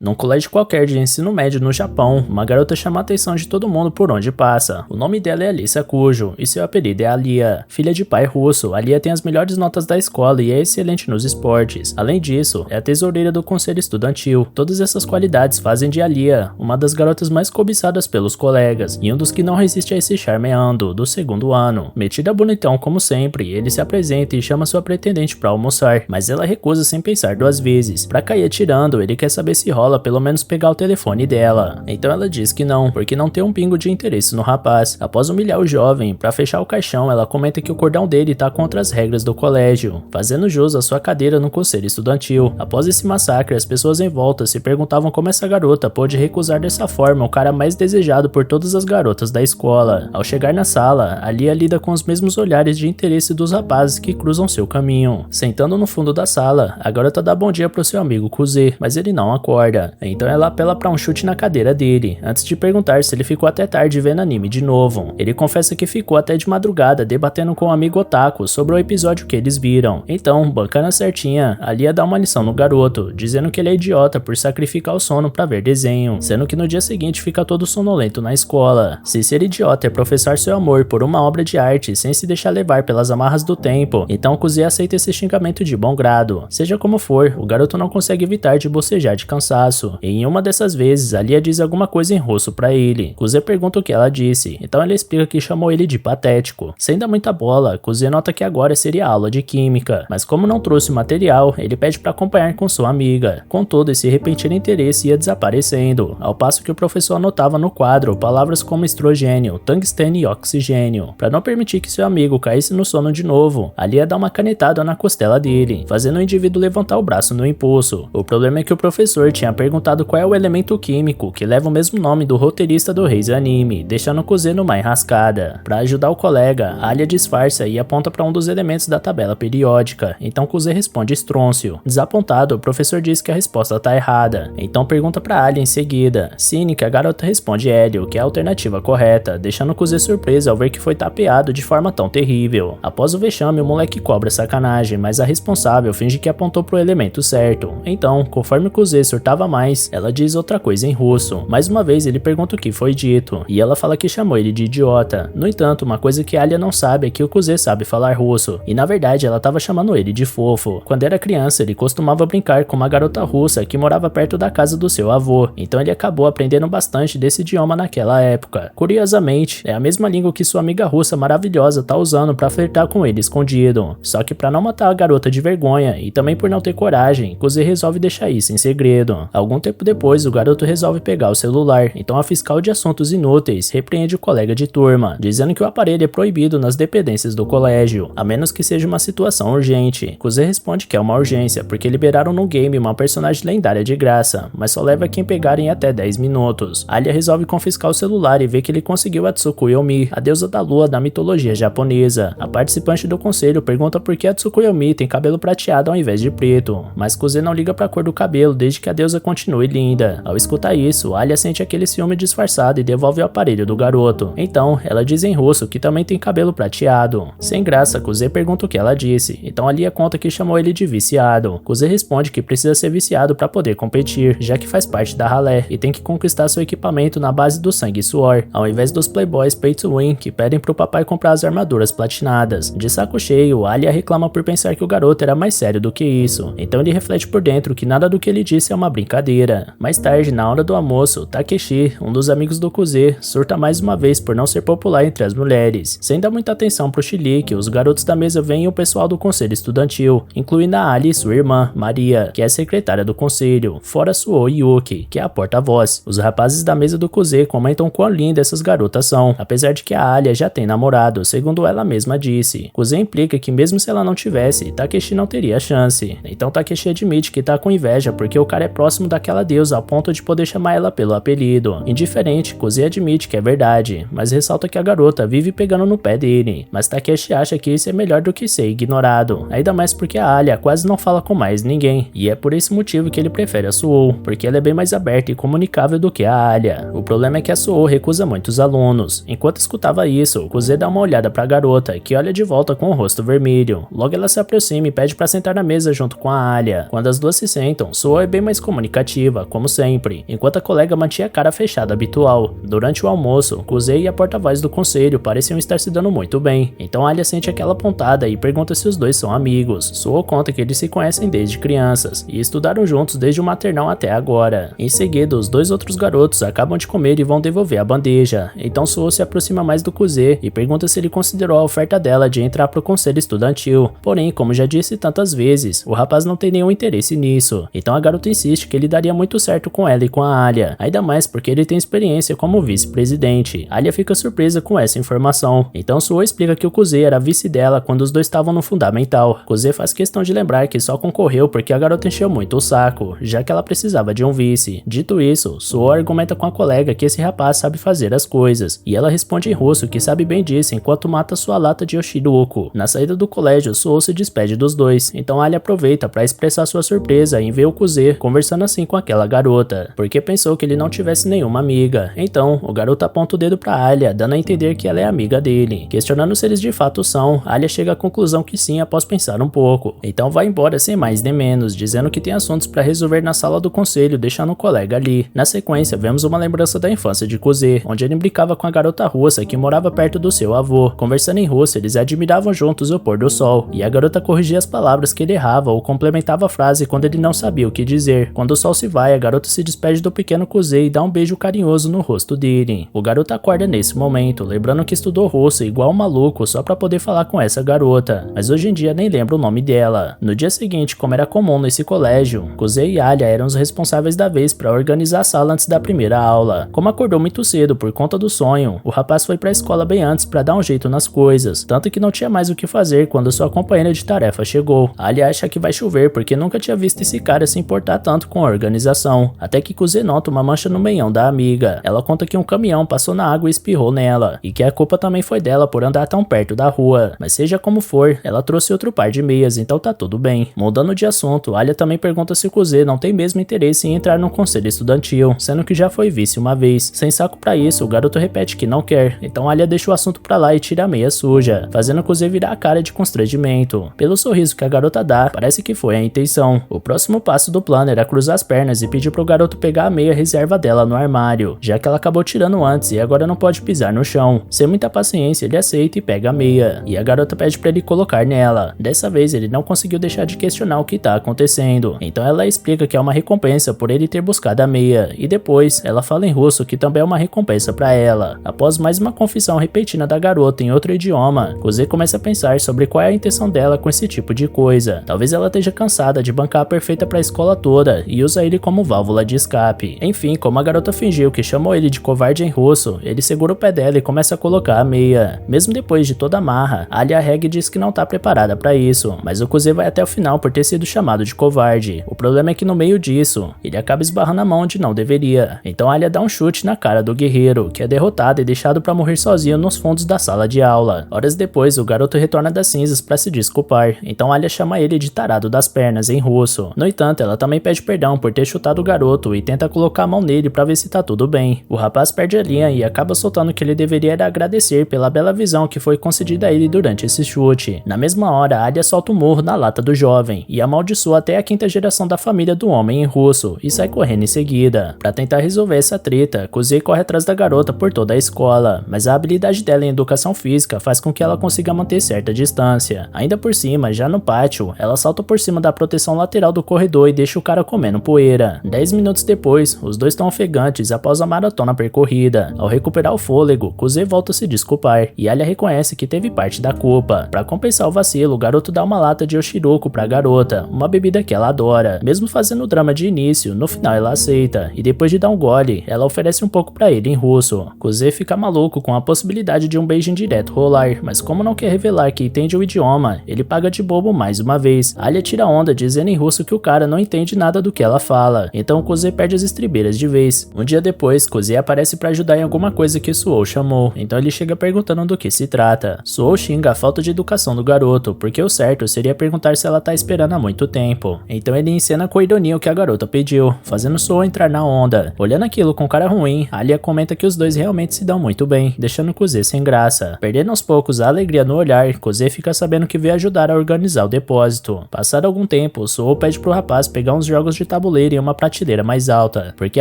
Num colégio qualquer de ensino médio no Japão, uma garota chama a atenção de todo mundo por onde passa. O nome dela é Alissa Kujo, e seu apelido é Alia. Filha de pai russo, Alia tem as melhores notas da escola e é excelente nos esportes. Além disso, é a tesoureira do conselho estudantil. Todas essas qualidades fazem de Alia uma das garotas mais cobiçadas pelos colegas, e um dos que não resiste a esse charmeando, do segundo ano. Metida bonitão como sempre, ele se apresenta e chama sua pretendente pra almoçar, mas ela recusa sem pensar duas vezes. Pra cair atirando, ele quer saber se rola pelo menos pegar o telefone dela. Então ela diz que não, porque não tem um pingo de interesse no rapaz. Após humilhar o jovem, pra fechar o caixão, ela comenta que o cordão dele tá contra as regras do colégio, fazendo jus à sua cadeira no conselho estudantil. Após esse massacre, as pessoas em volta se perguntavam como essa garota pôde recusar dessa forma o cara mais desejado por todas as garotas da escola. Ao chegar na sala, Alia lida com os mesmos olhares de interesse dos rapazes que cruzam seu caminho. Sentando no fundo da sala, a garota dá bom dia pro seu amigo Kuze, mas ele não acorda. Então ela apela pra um chute na cadeira dele, antes de perguntar se ele ficou até tarde vendo anime de novo. Ele confessa que ficou até de madrugada debatendo com um amigo otaku sobre o episódio que eles viram. Então, bancana certinha, Alia dá uma lição no garoto, dizendo que ele é idiota por sacrificar o sono pra ver desenho, sendo que no dia seguinte fica todo sonolento na escola. Se ser idiota é professar seu amor por uma obra de arte sem se deixar levar pelas amarras do tempo, então Kuze aceita esse xingamento de bom grado. Seja como for, o garoto não consegue evitar de bocejar de cansaço. E em uma dessas vezes, Alia diz alguma coisa em russo pra ele. Kuze pergunta o que ela disse, então ela explica que chamou ele de patético. Sem dar muita bola, Kuze nota que agora seria aula de química, mas como não trouxe o material, ele pede pra acompanhar com sua amiga. Contudo, esse repentino interesse ia desaparecendo, ao passo que o professor anotava no quadro palavras como estrogênio, tungstênio e oxigênio. Pra não permitir que seu amigo caísse no sono de novo, Alia dá uma canetada na costela dele, fazendo o indivíduo levantar o braço no impulso. O problema é que o professor tinha perguntado qual é o elemento químico que leva o mesmo nome do roteirista do Reis Anime, deixando Kuze numa enrascada. Pra ajudar o colega, Alia disfarça e aponta para um dos elementos da tabela periódica, então Kuze responde estrôncio. Desapontado, o professor diz que a resposta tá errada, então pergunta pra Alia em seguida. Cínica, a garota responde hélio, que é a alternativa correta, deixando Kuze surpreso ao ver que foi tapeado de forma tão terrível. Após o vexame, o moleque cobra sacanagem, mas a responsável finge que apontou pro elemento certo. Então, conforme Kuze surtava mais, ela diz outra coisa em russo. Mais uma vez ele pergunta o que foi dito, e ela fala que chamou ele de idiota. No entanto, uma coisa que Alia não sabe é que o Kuze sabe falar russo, e na verdade ela estava chamando ele de fofo. Quando era criança, ele costumava brincar com uma garota russa que morava perto da casa do seu avô, então ele acabou aprendendo bastante desse idioma naquela época. Curiosamente, é a mesma língua que sua amiga russa maravilhosa tá usando pra flertar com ele escondido. Só que pra não matar a garota de vergonha, e também por não ter coragem, Kuze resolve deixar isso em segredo. Algum tempo depois, o garoto resolve pegar o celular, então a fiscal de assuntos inúteis repreende o colega de turma, dizendo que o aparelho é proibido nas dependências do colégio, a menos que seja uma situação urgente. Kuze responde que é uma urgência, porque liberaram no game uma personagem lendária de graça, mas só leva quem pegar em até 10 minutos. Alia resolve confiscar o celular e vê que ele conseguiu a Tsukuyomi, a deusa da lua da mitologia japonesa. A participante do conselho pergunta por que a Tsukuyomi tem cabelo prateado ao invés de preto, mas Kuze não liga pra cor do cabelo desde que a deusa continue linda. Ao escutar isso, Alia sente aquele ciúme disfarçado e devolve o aparelho do garoto. Então, ela diz em russo que também tem cabelo prateado. Sem graça, Kuze pergunta o que ela disse, então Alia conta que chamou ele de viciado. Kuze responde que precisa ser viciado para poder competir, já que faz parte da ralé e tem que conquistar seu equipamento na base do sangue e suor, ao invés dos playboys pay to win que pedem pro papai comprar as armaduras platinadas. De saco cheio, Alia reclama por pensar que o garoto era mais sério do que isso, então ele reflete por dentro que nada do que ele disse é uma brincadeira. Mais tarde, na hora do almoço, Takeshi, um dos amigos do Kuze, surta mais uma vez por não ser popular entre as mulheres. Sem dar muita atenção pro chilique, os garotos da mesa veem o pessoal do conselho estudantil, incluindo a Ali e sua irmã, Maria, que é secretária do conselho, fora Suo e Yuki, que é a porta-voz. Os rapazes da mesa do Kuze comentam quão lindas essas garotas são, apesar de que a Alia já tem namorado, segundo ela mesma disse. Kuze implica que mesmo se ela não tivesse, Takeshi não teria chance. Então Takeshi admite que tá com inveja porque o cara é próximo daquela deusa ao ponto de poder chamar ela pelo apelido. Indiferente, Kuze admite que é verdade, mas ressalta que a garota vive pegando no pé dele. Mas Takeshi acha que isso é melhor do que ser ignorado, ainda mais porque a Alia quase não fala com mais ninguém, e é por esse motivo que ele prefere a Suou, porque ela é bem mais aberta e comunicável do que a Alia. O problema é que a Suou recusa muitos alunos. Enquanto escutava isso, Kuze dá uma olhada pra garota, que olha de volta com o rosto vermelho. Logo ela se aproxima e pede pra sentar na mesa junto com a Alia. Quando as duas se sentam, Suou é bem mais comunicativa comunicativa, como sempre, enquanto a colega mantinha a cara fechada habitual. Durante o almoço, Kuzei e a porta-voz do conselho pareciam estar se dando muito bem, então Alia sente aquela pontada e pergunta se os dois são amigos. Suo conta que eles se conhecem desde crianças e estudaram juntos desde o maternal até agora. Em seguida, os dois outros garotos acabam de comer e vão devolver a bandeja, então Suo se aproxima mais do Kuzei e pergunta se ele considerou a oferta dela de entrar pro conselho estudantil. Porém, como já disse tantas vezes, o rapaz não tem nenhum interesse nisso, então a garota insiste que ele daria muito certo com ela e com a Alia, ainda mais porque ele tem experiência como vice-presidente. Alia fica surpresa com essa informação, então Suo explica que o Kuzei era vice dela quando os dois estavam no fundamental. Kuzei faz questão de lembrar que só concorreu porque a garota encheu muito o saco, já que ela precisava de um vice. Dito isso, Suo argumenta com a colega que esse rapaz sabe fazer as coisas, e ela responde em russo que sabe bem disso enquanto mata sua lata de Yoshiruko. Na saída do colégio, Suo se despede dos dois, então Alia aproveita para expressar sua surpresa em ver o Kuzei conversando assim com aquela garota, porque pensou que ele não tivesse nenhuma amiga. Então, o garoto aponta o dedo para Alia, dando a entender que ela é amiga dele. Questionando se eles de fato são, Alia chega à conclusão que sim após pensar um pouco. Então vai embora sem mais nem menos, dizendo que tem assuntos para resolver na sala do conselho, deixando o colega ali. Na sequência, vemos uma lembrança da infância de Kuzei, onde ele brincava com a garota russa que morava perto do seu avô. Conversando em russo, eles admiravam juntos o pôr do sol, e a garota corrigia as palavras que ele errava ou complementava a frase quando ele não sabia o que dizer. Quando o sol se vai, a garota se despede do pequeno Kuzei e dá um beijo carinhoso no rosto dele. O garoto acorda nesse momento, lembrando que estudou russo igual um maluco só pra poder falar com essa garota, mas hoje em dia nem lembra o nome dela. No dia seguinte, como era comum nesse colégio, Kuzei e Alia eram os responsáveis da vez pra organizar a sala antes da primeira aula. Como acordou muito cedo por conta do sonho, o rapaz foi pra escola bem antes pra dar um jeito nas coisas, tanto que não tinha mais o que fazer quando sua companheira de tarefa chegou. Alia acha que vai chover porque nunca tinha visto esse cara se importar tanto com a organização, até que Kuzei nota uma mancha no meião da amiga. Ela conta que um caminhão passou na água e espirrou nela, e que a culpa também foi dela por andar tão perto da rua, mas seja como for, ela trouxe outro par de meias, então tá tudo bem. Mudando de assunto, Alia também pergunta se Kuzei não tem mesmo interesse em entrar no conselho estudantil, sendo que já foi vice uma vez. Sem saco pra isso, o garoto repete que não quer, então Alia deixa o assunto pra lá e tira a meia suja, fazendo Kuzei virar a cara de constrangimento. Pelo sorriso que a garota dá, parece que foi a intenção. O próximo passo do plano era cruzar as pernas e pedir pro garoto pegar a meia reserva dela no armário, já que ela acabou tirando antes e agora não pode pisar no chão. Sem muita paciência, ele aceita e pega a meia, e a garota pede pra ele colocar nela. Dessa vez ele não conseguiu deixar de questionar o que tá acontecendo, então ela explica que é uma recompensa por ele ter buscado a meia, e depois ela fala em russo que também é uma recompensa pra ela. Após mais uma confissão repentina da garota em outro idioma, Kuzei começa a pensar sobre qual é a intenção dela com esse tipo de coisa. Talvez ela esteja cansada de bancar a perfeita pra escola toda e usa ele como válvula de escape. Enfim, como a garota fingiu que chamou ele de covarde em russo, ele segura o pé dela e começa a colocar a meia. Mesmo depois de toda a marra, Alia Reg diz que não tá preparada pra isso, mas o Kuzei vai até o final por ter sido chamado de covarde. O problema é que no meio disso, ele acaba esbarrando a mão onde não deveria. Então Alia dá um chute na cara do guerreiro, que é derrotado e deixado pra morrer sozinho nos fundos da sala de aula. Horas depois, o garoto retorna das cinzas pra se desculpar, então Alia chama ele de tarado das pernas em russo. No entanto, ela também pede perdão por ter chutado o garoto e tenta colocar a mão nele pra ver se tá tudo bem. O rapaz perde a linha e acaba soltando que ele deveria agradecer pela bela visão que foi concedida a ele durante esse chute. Na mesma hora, Alia solta um murro na lata do jovem e amaldiçoa até a quinta geração da família do homem em russo e sai correndo em seguida. Pra tentar resolver essa treta, Kuzei corre atrás da garota por toda a escola, mas a habilidade dela em educação física faz com que ela consiga manter certa distância. Ainda por cima, já no pátio, ela salta por cima da proteção lateral do corredor e deixa o cara comendo poeira. 10 minutos depois, os dois estão ofegantes após a maratona percorrida. Ao recuperar o fôlego, Kuzei volta a se desculpar e Alia reconhece que teve parte da culpa. Pra compensar o vacilo, o garoto dá uma lata de Yoshiruko pra garota, uma bebida que ela adora. Mesmo fazendo o drama de início, no final ela aceita, e depois de dar um gole, ela oferece um pouco pra ele em russo. Kuzei fica maluco com a possibilidade de um beijo indireto rolar, mas como não quer revelar que entende o idioma, ele paga de bobo mais uma vez. Alia tira onda dizendo em russo que o cara não entende nada do que ela fala, então Kuzei perde as estribeiras de vez. Um dia depois, Kuzei aparece pra ajudar em alguma coisa que Suo chamou, então ele chega perguntando do que se trata. Suo xinga a falta de educação do garoto, porque o certo seria perguntar se ela tá esperando há muito tempo. Então ele encena com ironia o que a garota pediu, fazendo Suo entrar na onda. Olhando aquilo com cara ruim, Alia comenta que os dois realmente se dão muito bem, deixando Kuzei sem graça. Perdendo aos poucos a alegria no olhar, Kuzei fica sabendo que veio ajudar a organizar o depósito. Passado algum tempo, Suo pede pro rapaz pegar uns jogos de tabuleiro tabuleiro em uma prateleira mais alta, porque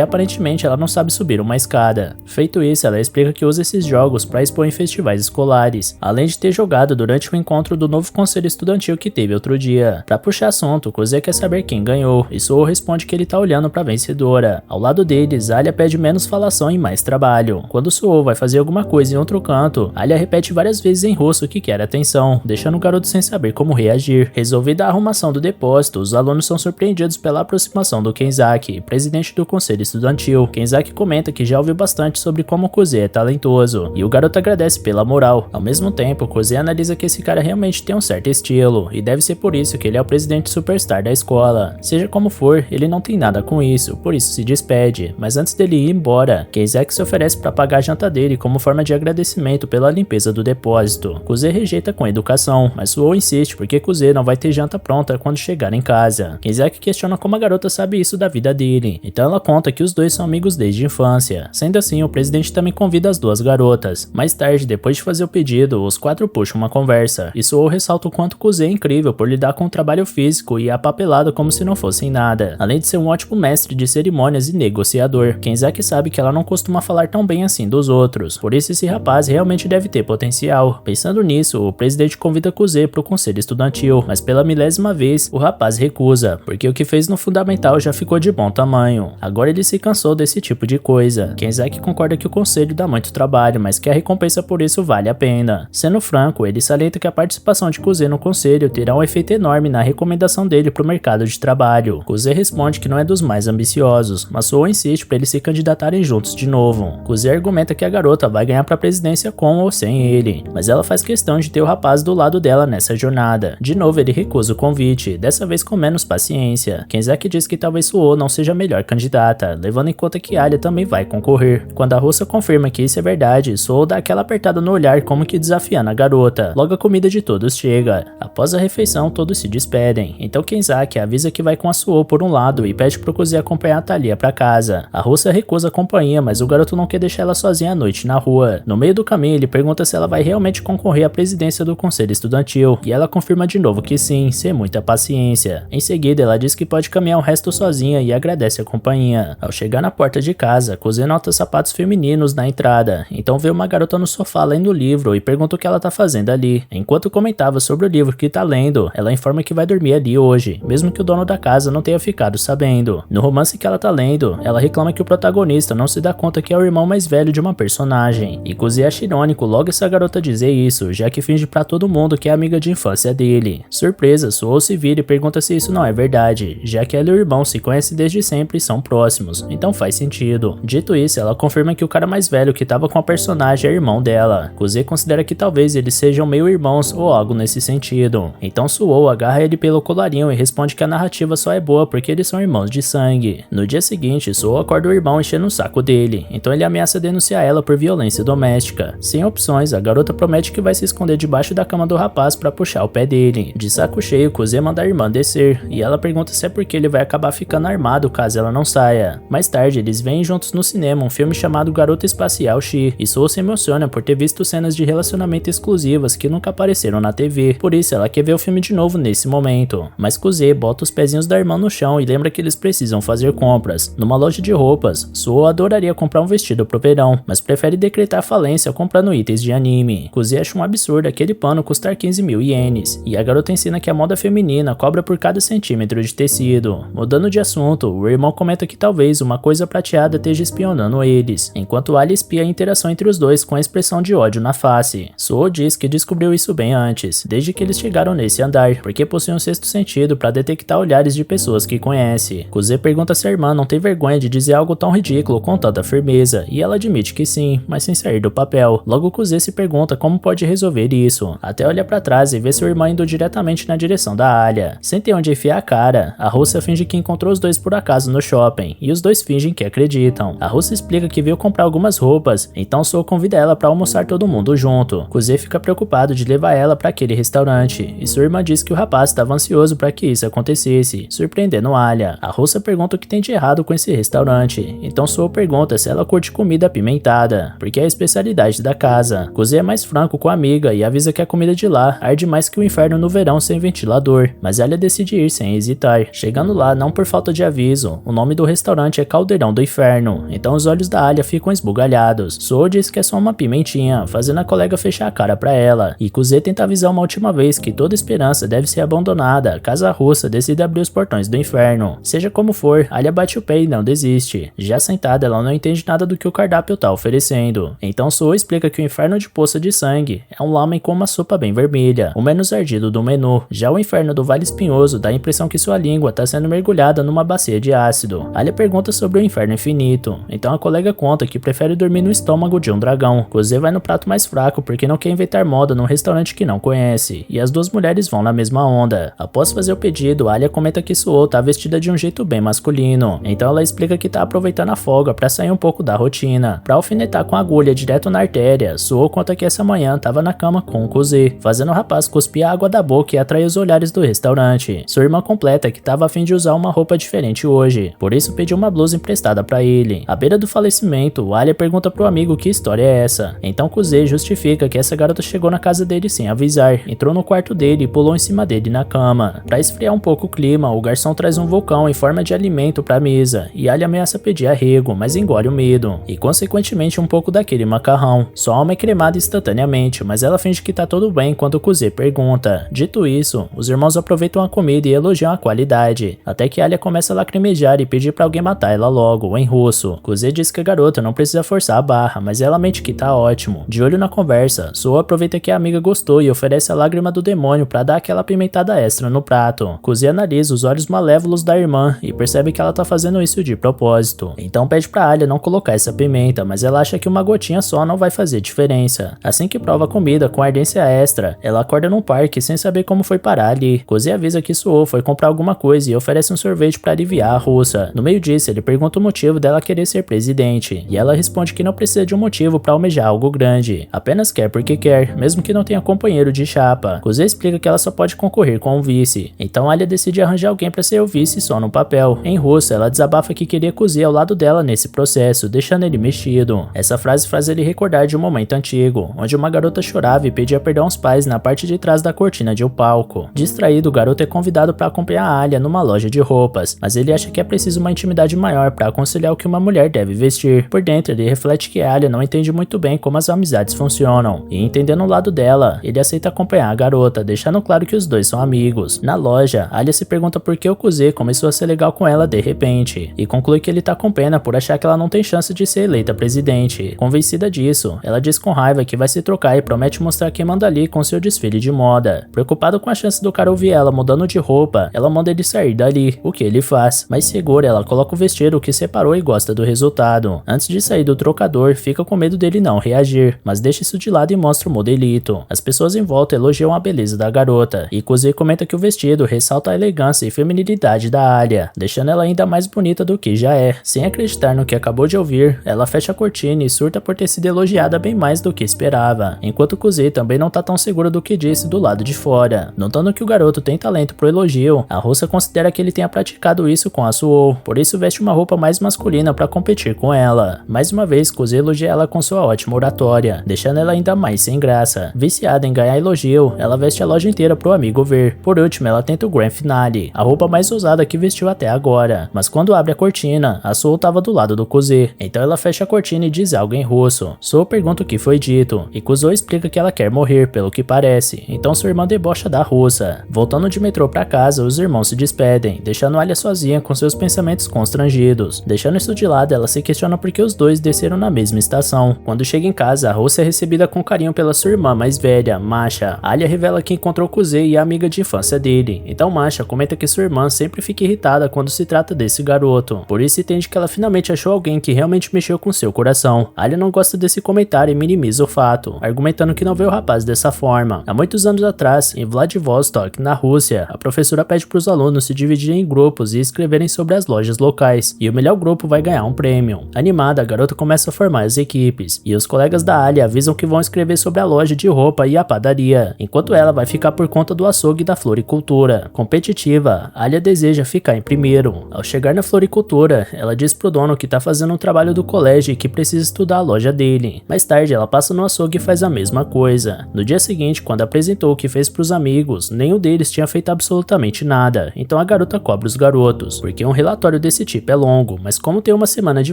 aparentemente ela não sabe subir uma escada. Feito isso, ela explica que usa esses jogos para expor em festivais escolares, além de ter jogado durante o encontro do novo conselho estudantil que teve outro dia. Para puxar assunto, Kuze quer saber quem ganhou, e Suo responde que ele tá olhando para a vencedora. Ao lado deles, Alia pede menos falação e mais trabalho. Quando Suo vai fazer alguma coisa em outro canto, Alia repete várias vezes em russo que quer atenção, deixando o garoto sem saber como reagir. Resolvida a arrumação do depósito, os alunos são surpreendidos pela aproximação do Kenzaki, presidente do conselho estudantil. Kenzaki comenta que já ouviu bastante sobre como Kuze é talentoso, e o garoto agradece pela moral. Ao mesmo tempo, Kuze analisa que esse cara realmente tem um certo estilo, e deve ser por isso que ele é o presidente superstar da escola. Seja como for, ele não tem nada com isso, por isso se despede, mas antes dele ir embora, Kenzaki se oferece para pagar a janta dele como forma de agradecimento pela limpeza do depósito. Kuze rejeita com educação, mas Suo insiste porque Kuze não vai ter janta pronta quando chegar em casa. Kenzaki questiona como a garota sabe isso da vida dele, então ela conta que os dois são amigos desde a infância. Sendo assim, o presidente também convida as duas garotas. Mais tarde, depois de fazer o pedido, os quatro puxam uma conversa, e Suo ressalta o quanto Kuze é incrível por lidar com o trabalho físico e a papelada como se não fossem nada, além de ser um ótimo mestre de cerimônias e negociador. Kenzaki sabe que ela não costuma falar tão bem assim dos outros, por isso esse rapaz realmente deve ter potencial. Pensando nisso, o presidente convida Kuze pro conselho estudantil, mas pela milésima vez, o rapaz recusa, porque o que fez no fundamental já ficou de bom tamanho. Agora ele se cansou desse tipo de coisa. Kenzaki concorda que o conselho dá muito trabalho, mas que a recompensa por isso vale a pena. Sendo franco, ele salienta que a participação de Kuze no conselho terá um efeito enorme na recomendação dele pro mercado de trabalho. Kuze responde que não é dos mais ambiciosos, mas Suo insiste para eles se candidatarem juntos de novo. Kuze argumenta que a garota vai ganhar pra presidência com ou sem ele, mas ela faz questão de ter o rapaz do lado dela nessa jornada. De novo ele recusa o convite, dessa vez com menos paciência. Kenzaki diz que talvez Suo não seja a melhor candidata, levando em conta que Alia também vai concorrer. Quando a russa confirma que isso é verdade, Suo dá aquela apertada no olhar como que desafiando a garota. Logo a comida de todos chega. Após a refeição, todos se despedem, então Kenzaki avisa que vai com a Suo por um lado e pede pro Kuze acompanhar a Thalia pra casa. A russa recusa a companhia, mas o garoto não quer deixar ela sozinha à noite na rua. No meio do caminho, ele pergunta se ela vai realmente concorrer à presidência do conselho estudantil, e ela confirma de novo que sim, sem muita paciência. Em seguida, ela diz que pode caminhar o resto sozinha e agradece a companhia. Ao chegar na porta de casa, Kuze nota sapatos femininos na entrada, então vê uma garota no sofá lendo o livro e pergunta o que ela tá fazendo ali. Enquanto comentava sobre o livro que tá lendo, ela informa que vai dormir ali hoje, mesmo que o dono da casa não tenha ficado sabendo. No romance que ela tá lendo, ela reclama que o protagonista não se dá conta que é o irmão mais velho de uma personagem, e Kuze acha irônico logo essa garota dizer isso, já que finge pra todo mundo que é amiga de infância dele. Surpresa, Suo se vira e pergunta se isso não é verdade, já que ela e o irmão se conhecem desde sempre e são próximos, então faz sentido. Dito isso, ela confirma que o cara mais velho que tava com a personagem é irmão dela. Kuze considera que talvez eles sejam meio irmãos ou algo nesse sentido. Então Suo agarra ele pelo colarinho e responde que a narrativa só é boa porque eles são irmãos de sangue. No dia seguinte, Suo acorda o irmão enchendo o saco dele, então ele ameaça denunciar ela por violência doméstica. Sem opções, a garota promete que vai se esconder debaixo da cama do rapaz pra puxar o pé dele. De saco cheio, Kuze manda a irmã descer, e ela pergunta se é porque ele vai acabar ficando armado caso ela não saia. Mais tarde, eles vêm juntos no cinema um filme chamado Garota Espacial X, e Suo se emociona por ter visto cenas de relacionamento exclusivas que nunca apareceram na TV, por isso ela quer ver o filme de novo nesse momento. Mas Kuze bota os pezinhos da irmã no chão e lembra que eles precisam fazer compras. Numa loja de roupas, Suo adoraria comprar um vestido pro verão, mas prefere decretar falência comprando itens de anime. Kuze acha um absurdo aquele pano custar 15.000 ienes, e a garota ensina que a moda feminina cobra por cada centímetro de tecido. Mudando de assunto, o irmão comenta que talvez uma coisa prateada esteja espionando eles, enquanto Alia espia a interação entre os dois com a expressão de ódio na face. Suo diz que descobriu isso bem antes, desde que eles chegaram nesse andar, porque possui um sexto sentido para detectar olhares de pessoas que conhece. Kuze pergunta se a irmã não tem vergonha de dizer algo tão ridículo com tanta firmeza, e ela admite que sim, mas sem sair do papel. Logo Kuze se pergunta como pode resolver isso, até olha para trás e vê seu irmão indo diretamente na direção da Alia. Sem ter onde enfiar a cara, a russa finge que encontrou os dois por acaso no shopping, e os dois fingem que acreditam. A russa explica que veio comprar algumas roupas, então Suo convida ela para almoçar todo mundo junto. Kuze fica preocupado de levar ela para aquele restaurante, e sua irmã diz que o rapaz estava ansioso para que isso acontecesse, surpreendendo Alia. A russa pergunta o que tem de errado com esse restaurante, então Suo pergunta se ela curte comida apimentada, porque é a especialidade da casa. Kuze é mais franco com a amiga e avisa que a comida de lá arde mais que o inferno no verão sem ventilador, mas Alia decide ir sem hesitar. Chegando lá, não não por falta de aviso, o nome do restaurante é Caldeirão do Inferno, então os olhos da Alia ficam esbugalhados. Suo diz que é só uma pimentinha, fazendo a colega fechar a cara pra ela, e Kuze tenta avisar uma última vez que toda esperança deve ser abandonada caso a russa decida abrir os portões do inferno. Seja como for, Alia bate o pé e não desiste. Já sentada, ela não entende nada do que o cardápio tá oferecendo, então Suo explica que o inferno de poça de sangue é um lamen com uma sopa bem vermelha, o menos ardido do menu. Já o inferno do Vale Espinhoso dá a impressão que sua língua tá sendo mergulhada numa bacia de ácido. Alia pergunta sobre o inferno infinito, então a colega conta que prefere dormir no estômago de um dragão. Kuze vai no prato mais fraco porque não quer inventar moda num restaurante que não conhece, e as duas mulheres vão na mesma onda. Após fazer o pedido, Alia comenta que Suo tá vestida de um jeito bem masculino, então ela explica que tá aproveitando a folga pra sair um pouco da rotina. Pra alfinetar com a agulha direto na artéria, Suo conta que essa manhã tava na cama com o Kuze, fazendo o rapaz cuspir a água da boca e atrair os olhares do restaurante. Sua irmã completa que tava a fim de usar uma roupa diferente hoje, por isso pediu uma blusa emprestada pra ele. À beira do falecimento, Alia pergunta pro amigo que história é essa, então Kuze justifica que essa garota chegou na casa dele sem avisar, entrou no quarto dele e pulou em cima dele na cama. Pra esfriar um pouco o clima, o garçom traz um vulcão em forma de alimento pra mesa, e Alia ameaça pedir arrego, mas engole o medo, e consequentemente um pouco daquele macarrão. Sua alma é cremada instantaneamente, mas ela finge que tá tudo bem quando Kuze pergunta. Dito isso, os irmãos aproveitam a comida e elogiam a qualidade, até que Alia começa a lacrimejar e pedir pra alguém matar ela logo, em russo. Kuze diz que a garota não precisa forçar a barra, mas ela mente que tá ótimo. De olho na conversa, Suo aproveita que a amiga gostou e oferece a lágrima do demônio pra dar aquela pimentada extra no prato. Kuze analisa os olhos malévolos da irmã e percebe que ela tá fazendo isso de propósito. Então pede pra Alia não colocar essa pimenta, mas ela acha que uma gotinha só não vai fazer diferença. Assim que prova a comida com ardência extra, ela acorda num parque sem saber como foi parar ali. Kuze avisa que Suo foi comprar alguma coisa e oferece um sorvete pra aliviar a russa. No meio disso, ele pergunta o motivo dela querer ser presidente, e ela responde que não precisa de um motivo pra almejar algo grande, apenas quer porque quer, mesmo que não tenha companheiro de chapa. Kuze explica que ela só pode concorrer com um vice, então Alia decide arranjar alguém pra ser o vice só no papel. Em russo, ela desabafa que queria Kuze ao lado dela nesse processo, deixando ele mexido. Essa frase faz ele recordar de um momento antigo, onde uma garota chorava e pedia perdão aos pais na parte de trás da cortina de um palco. Distraído, o garoto é convidado para acompanhar a Alia numa loja de roupas, mas ele acha que é preciso uma intimidade maior para aconselhar o que uma mulher deve vestir. Por dentro, ele reflete que a Alia não entende muito bem como as amizades funcionam, e entendendo o lado dela, ele aceita acompanhar a garota, deixando claro que os dois são amigos. Na loja, Alia se pergunta por que o Kuze começou a ser legal com ela de repente, e conclui que ele tá com pena por achar que ela não tem chance de ser eleita presidente. Convencida disso, ela diz com raiva que vai se trocar e promete mostrar quem manda ali com seu desfile de moda. Preocupado com a chance do cara ouvir ela mudando de roupa, ela manda ele sair dali, o que ele faz, mas segura, ela coloca o vestido que separou e gosta do resultado. Antes de sair do trocador, fica com medo dele não reagir, mas deixa isso de lado e mostra o modelito. As pessoas em volta elogiam a beleza da garota, e Kuze comenta que o vestido ressalta a elegância e feminilidade da Alia, deixando ela ainda mais bonita do que já é. Sem acreditar no que acabou de ouvir, ela fecha a cortina e surta por ter sido elogiada bem mais do que esperava, enquanto Kuze também não tá tão segura do que disse do lado de fora. Notando que o garoto tem talento pro elogio, a russa considera que ele tenha praticado isso com a Suo, por isso veste uma roupa mais masculina pra competir com ela. Mais uma vez, Kuze elogia ela com sua ótima oratória, deixando ela ainda mais sem graça. Viciada em ganhar elogio, ela veste a loja inteira pro amigo ver. Por último, ela tenta o Grand Finale, a roupa mais ousada que vestiu até agora, mas quando abre a cortina, a Suo tava do lado do Kuze, então ela fecha a cortina e diz algo em russo. Suo pergunta o que foi dito, e Kuzo explica que ela quer morrer, pelo que parece, então sua irmã debocha da russa. Voltando de metrô pra casa, os irmãos se despedem, deixando Alia sozinha com seus pensamentos constrangidos. Deixando isso de lado, ela se questiona por que os dois desceram na mesma estação. Quando chega em casa, a russa é recebida com carinho pela sua irmã mais velha, Masha. Alia revela que encontrou Kuze e a amiga de infância dele, então Masha comenta que sua irmã sempre fica irritada quando se trata desse garoto, por isso entende que ela finalmente achou alguém que realmente mexeu com seu coração. Alia não gosta desse comentário e minimiza o fato, argumentando que não vê o rapaz dessa forma. Há muitos anos atrás, em Vladivostok, na Rússia, a professora pede para os alunos se dividirem em grupos e escreverem sobre as lojas locais, e o melhor grupo vai ganhar um prêmio. Animada, a garota começa a formar as equipes, e os colegas da Alia avisam que vão escrever sobre a loja de roupa e a padaria, enquanto ela vai ficar por conta do açougue e da floricultura. Competitiva, Alia deseja ficar em primeiro. Ao chegar na floricultura, ela diz pro dono que tá fazendo um trabalho do colégio e que precisa estudar a loja dele. Mais tarde, ela passa no açougue e faz a mesma coisa. No dia seguinte, quando apresentou o que fez pros amigos, nenhum deles tinha feito absolutamente nada, então a garota cobra os garotos, porque um relatório desse tipo é longo, mas como tem uma semana de